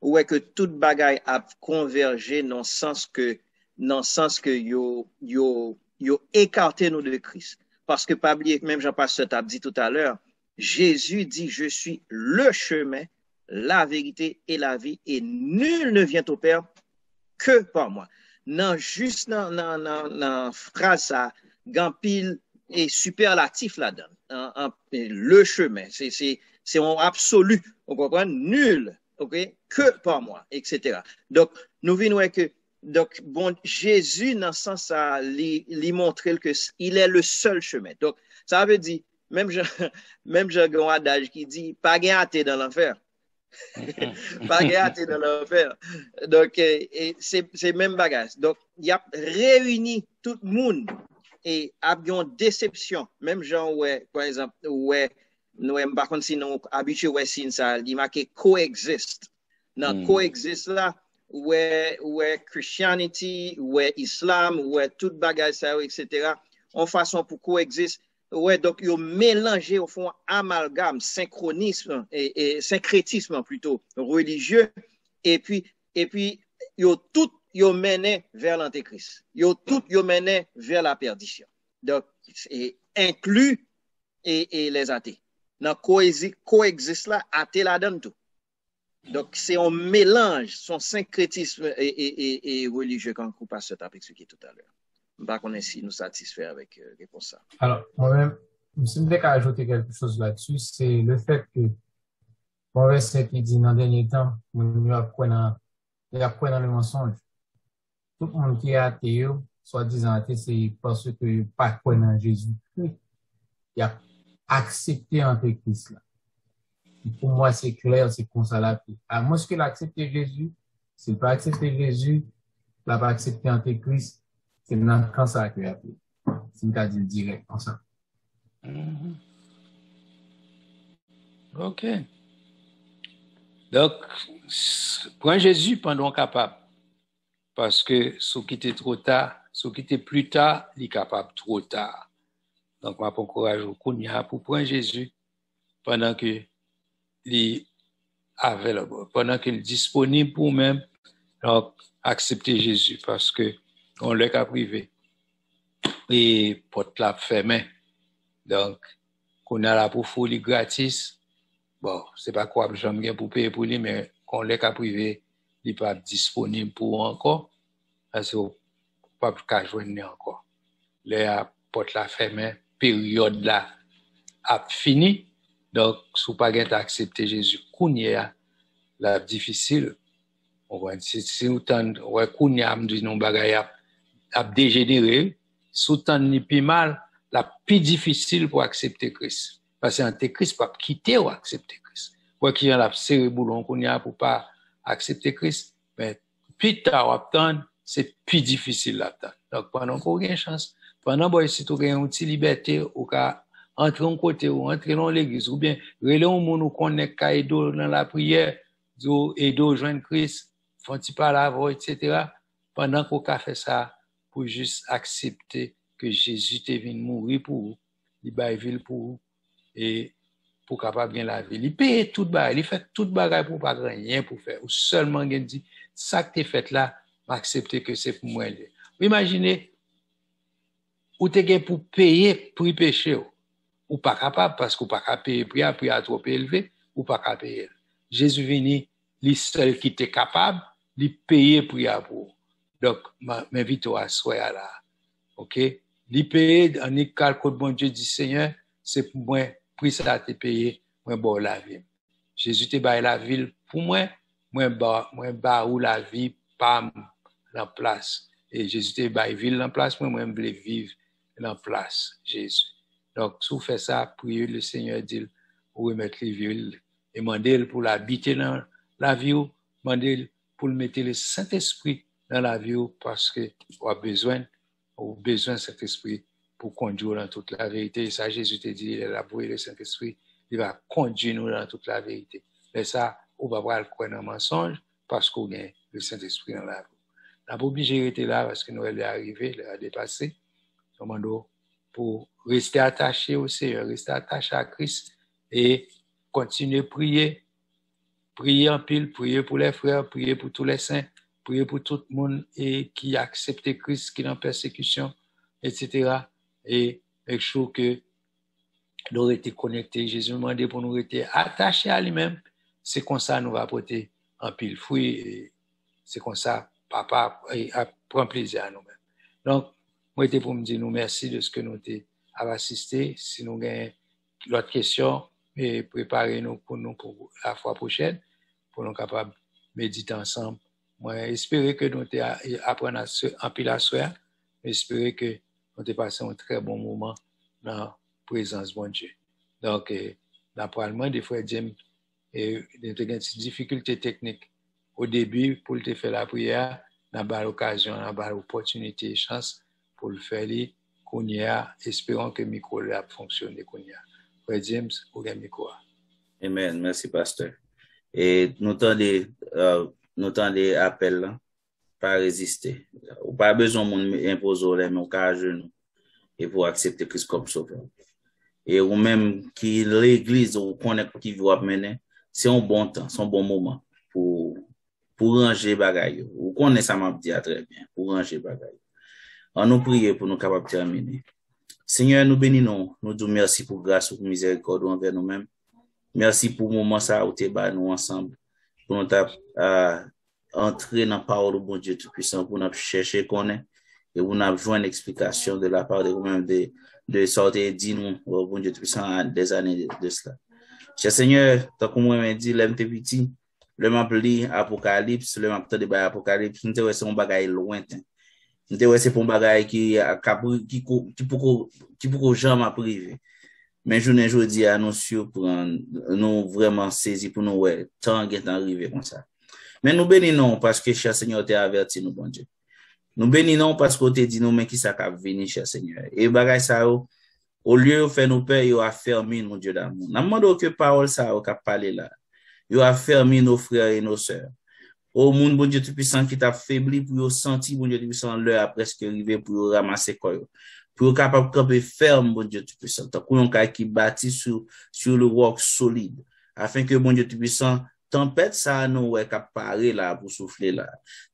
D: ouais que tout bagaille a convergé dans le sens que yo écarté nous de Christ. Parce que pas oublier, même Jean-Pasteur t'a dit tout à l'heure, Jésus dit je suis le chemin, la vérité et la vie, et nul ne vient au Père que par moi. Non, juste dans phrase ça, gampil et superlatif là-dedans. Le chemin, c'est en absolu, on comprend, nul, ok, que par moi, etc. Donc, nous venons que, donc, bon, Jésus, dans ce sens, ça, lui montrer que il est le seul chemin. Donc, ça veut dire, même j'ai un adage qui dit, pas gâté dans l'enfer. Pas gâté dans l'enfer. Donc, c'est même bagage. Donc, il y a réuni tout le monde et a une déception. Même gens, ouais, par exemple, ouais, nous, par contre, si nous habitués, ouais, si ça, il marqué coexist. Dans coexist là, ouais, Christianity, ouais, Islam, ouais, tout bagage, ça, etc. En façon pour coexist. Ouais, donc, ils ont mélangé, au fond, amalgame, synchronisme et syncrétisme plutôt religieux. Et puis, ils ont mené vers l'antéchrist. Ils ont mené vers la perdition. Donc, c'est inclus et les athées. Dans coexiste là, athée la donne tout. Donc, c'est un mélange, son syncrétisme et religieux, quand on passe à expliqué tout à l'heure. Pas qu'on est si nous satisfait avec réponse ça.
A: Alors, moi-même, je me qu'à ajouter quelque chose là-dessus, c'est le fait que, bon verset qui dit dans le dernier temps, il apprend dans le mensonge. Tout le monde qui est athée, soit disant athée, c'est parce que pas croire dans Jésus-Christ, il a accepté l'antéchrist là. Pour moi, c'est clair, c'est comme ça là. À moins qu'il a accepté Jésus, s'il pas accepté Jésus, il n'a pas accepté l'antéchrist. C'est maintenant quand ça que a fait. C'est une dit direct comme ça.
B: OK. Donc, prends Jésus pendant capable. Parce que ce qui était trop tard, ce qui était plus tard, il est capable trop tard. Donc, moi, pour encourager au Kounia pour prendre Jésus pendant que il available, pendant qu'il est disponible pour même, donc, accepter Jésus parce que on l'a qu'à privé. Et porte la fermée. Donc, qu'on a là pour folie gratis. Bon, c'est pas quoi que j'aime bien pour payer pour lui, mais qu'on l'a qu'à privé, il n'est pas disponible pour encore. Parce que pas qu'à joindre encore. La porte la fermée, période là a fini. Donc, si vous pas accepter Jésus, qu'on y a la difficile. Si nous t'en, ouais, qu'on y a dit non bagaya a dégénéré, sous-temps ni plus mal, la plus difficile pour accepter Christ. Parce que l'antéchrist pas quitter ou accepter Christ. Quoi qu'il y a la cérébouloun qu'on y a pour pas accepter Christ, mais plus tard attendre, c'est plus difficile d'attendre. Donc pendant qu'on a une chance, pendant que si tu as une petite liberté, ou qu'à entrer en côté ou entrer dans l'église, ou bien relais au monde ou qu'on est caïdo dans la prière, et joindre Christ, font-ils pas la voix, etc. Pendant qu'on a fait ça, pour juste accepter que Jésus est venu mourir pour vous, il va vivre pour vous, et pour capable bien la vie. Il paye tout bagage, il fait tout bagage pour pas rien pour faire. Ou seulement il dit, ça que tu fait là, m'accepter que c'est pour moi. Imaginez, ou t'es pour payer pour péché. ou pas capable parce qu'on pas capable payer prix trop élevé ou pas capable payer. Jésus venu, lui seul qui était capable, lui payer prix pour. Donc m'invite à soir là. OK? Lui payer en calcul bon Dieu dit Seigneur, c'est pour moi prix ça te payer, moi bon la vie. Jésus te bail la ville pour moi ou la vie pas en place. Et Jésus te bail ville en place, moi je voulais vivre en place Jésus. Donc si vous faites ça, priez le Seigneur dit ou remettre les villes et demander pour l'habiter dans la vie, demander pour mettre le Saint-Esprit dans la vie parce que on a besoin de cet esprit pour conduire dans toute la vérité. Et ça, Jésus te dit, il a labouré le Saint-Esprit, il va conduire nous dans toute la vérité. Et ça, on va voir le croire dans le mensonge parce qu'on a le Saint-Esprit dans la vie. On n'a pas obligé de rester là parce que Noël est arrivé, il a dépassé. Pour rester attaché au Seigneur, rester attaché à Christ et continuer à prier. Prier en pile, prier pour les frères, prier pour tous les saints, prier pour tout le monde qui a accepté Christ, qui est en persécution, etc. Et make sure que nous été connectés. Jésus nous demandé pour nous rester attachés à lui-même. C'est comme ça nous va porter en pile fruit. Et c'est comme ça, papa prend plaisir à nous-mêmes. Donc, moi, j'étais pour me dire nous merci de ce que nous avons assisté. Si nous avons l'autre question, et préparez-nous pour la fois prochaine, pour nous capables de méditer ensemble. Moi, j'espère que nous apprenons en pile à soir. J'espère que nous avons passé un très bon moment dans la présence de Dieu. Donc, naturellement, des fois, James, nous avons des difficultés techniques. Au début, pour te faire la prière, nous avons l'occasion, nous avons l'opportunité et chance pour le faire. Espérons que le micro a fonctionné. Frère James, pour le micro.
C: Amen. Merci, pasteur. Et nous tendez appel là, pas résister. Ou pas besoin de imposer les mains à genoux et pour accepter Christ comme sauveur. Et ou même qui l'église ou connaît qui va mener, c'est un bon temps, c'est un bon moment pour ranger bagaille. Ou connaît ça m'a dit très bien, pour ranger bagaille. On nous prie pour nous capables de terminer. Seigneur, nous bénissons, nous disons merci pour grâce ou pour miséricorde envers nous-mêmes. Merci pour le moment ça où tu es nous ensemble. Pour nous entrer dans la parole du bon Dieu Tout-Puissant, pour nous chercher qu'on est et pour nous joindre une explication de la part de vous-même de sortir et dire nous, au bon Dieu Tout-Puissant, des années de cela. Cher Seigneur, tant que moi me dit, l'aime tes petits, le m'a pli Apocalypse, le m'a entendu Apocalypse, nous te c'est un bagage lointain. Nous te c'est pour un bagage qui pour jamais privé. Mais je à nous surprendre, nous vraiment saisir pour nous, ouais, tant qu'il est arrivé comme ça. Mais nous bénissons parce que, cher Seigneur, t'es averti, nous, bon Dieu. Nous bénissons parce que t'es dit nous, mais qui ça va venir, cher Seigneur. Et bagay ça, au lieu de faire nos pères, il a fermé, mon Dieu d'amour. Nous demandons que parole ça, qu'a parlé là. Il a fermé nos frères et nos sœurs. Au monde, bon Dieu Tout-Puissant, qui t'a faibli pour sentir, bon Dieu Tout-Puissant, l'heure a presque arrivé pour ramasser quoi. Pour être capable de camper ferme, bon Dieu Tout-Puissant, tant qu'on qui bâti sur le roc solide, afin que, bon Dieu Tout-Puissant, tempête ça, nous, est capable là, pour souffler là.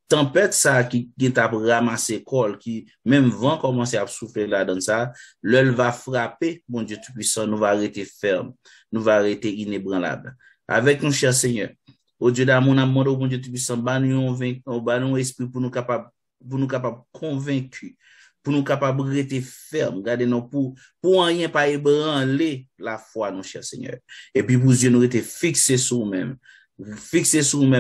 C: Tempête ça, qui t'a ramassé col, qui, même vent commence à souffler là, dans ça, l'œil va frapper, bon Dieu Tout-Puissant, nous va arrêter ferme, nous va arrêter inébranlable. Avec nous, cher Seigneur, au Dieu d'amour, nous demandons, bon Dieu Tout-Puissant, ban esprit pour nous capable convaincus, pour nous capables de rester fermes, garder nous pour rien pas ébranler la foi, nos chers Seigneur. Et puis pour Dieu nous rester fixés sur nous-mêmes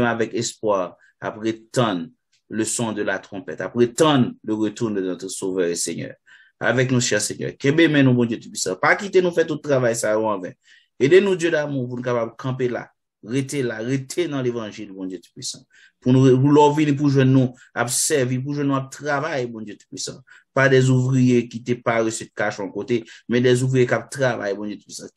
C: avec espoir, après tant le son de la trompette, après tant le retour de notre Sauveur et Seigneur. Avec nos chers Seigneur. Qu'est-ce que nous, bon Dieu Tout-Puissant. Pas quitter nous faire tout le travail, ça en vain. Aidez-nous, Dieu d'amour, pour nous capables de camper là. Rester dans l'évangile, bon Dieu Tout-Puissant. Pour nous venir pour jouer nous, à servir, pour jouer nous, à travailler, bon Dieu Tout-Puissant. Pas des ouvriers qui te parlent sur le cache en côté, mais des ouvriers qui travaillent, bon Dieu Tout-Puissant,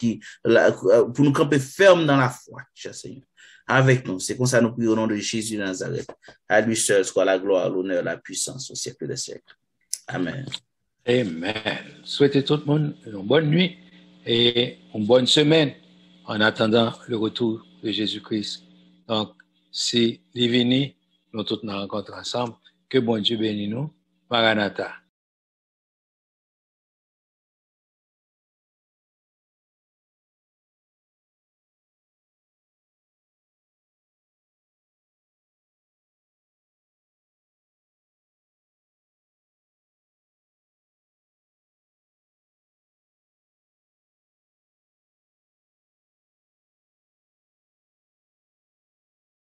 C: pour nous camper ferme dans la foi, cher Seigneur. Avec nous, c'est comme ça nous prions au nom de Jésus de Nazareth. À lui seul soit la gloire, l'honneur, la puissance au siècle des siècles. Amen.
B: Amen. Souhaitez tout le monde une bonne nuit et une bonne semaine en attendant le retour de Jésus-Christ. Donc, si il est venu, nous tous nous rencontrons ensemble. Que bon Dieu bénisse nous. Maranatha.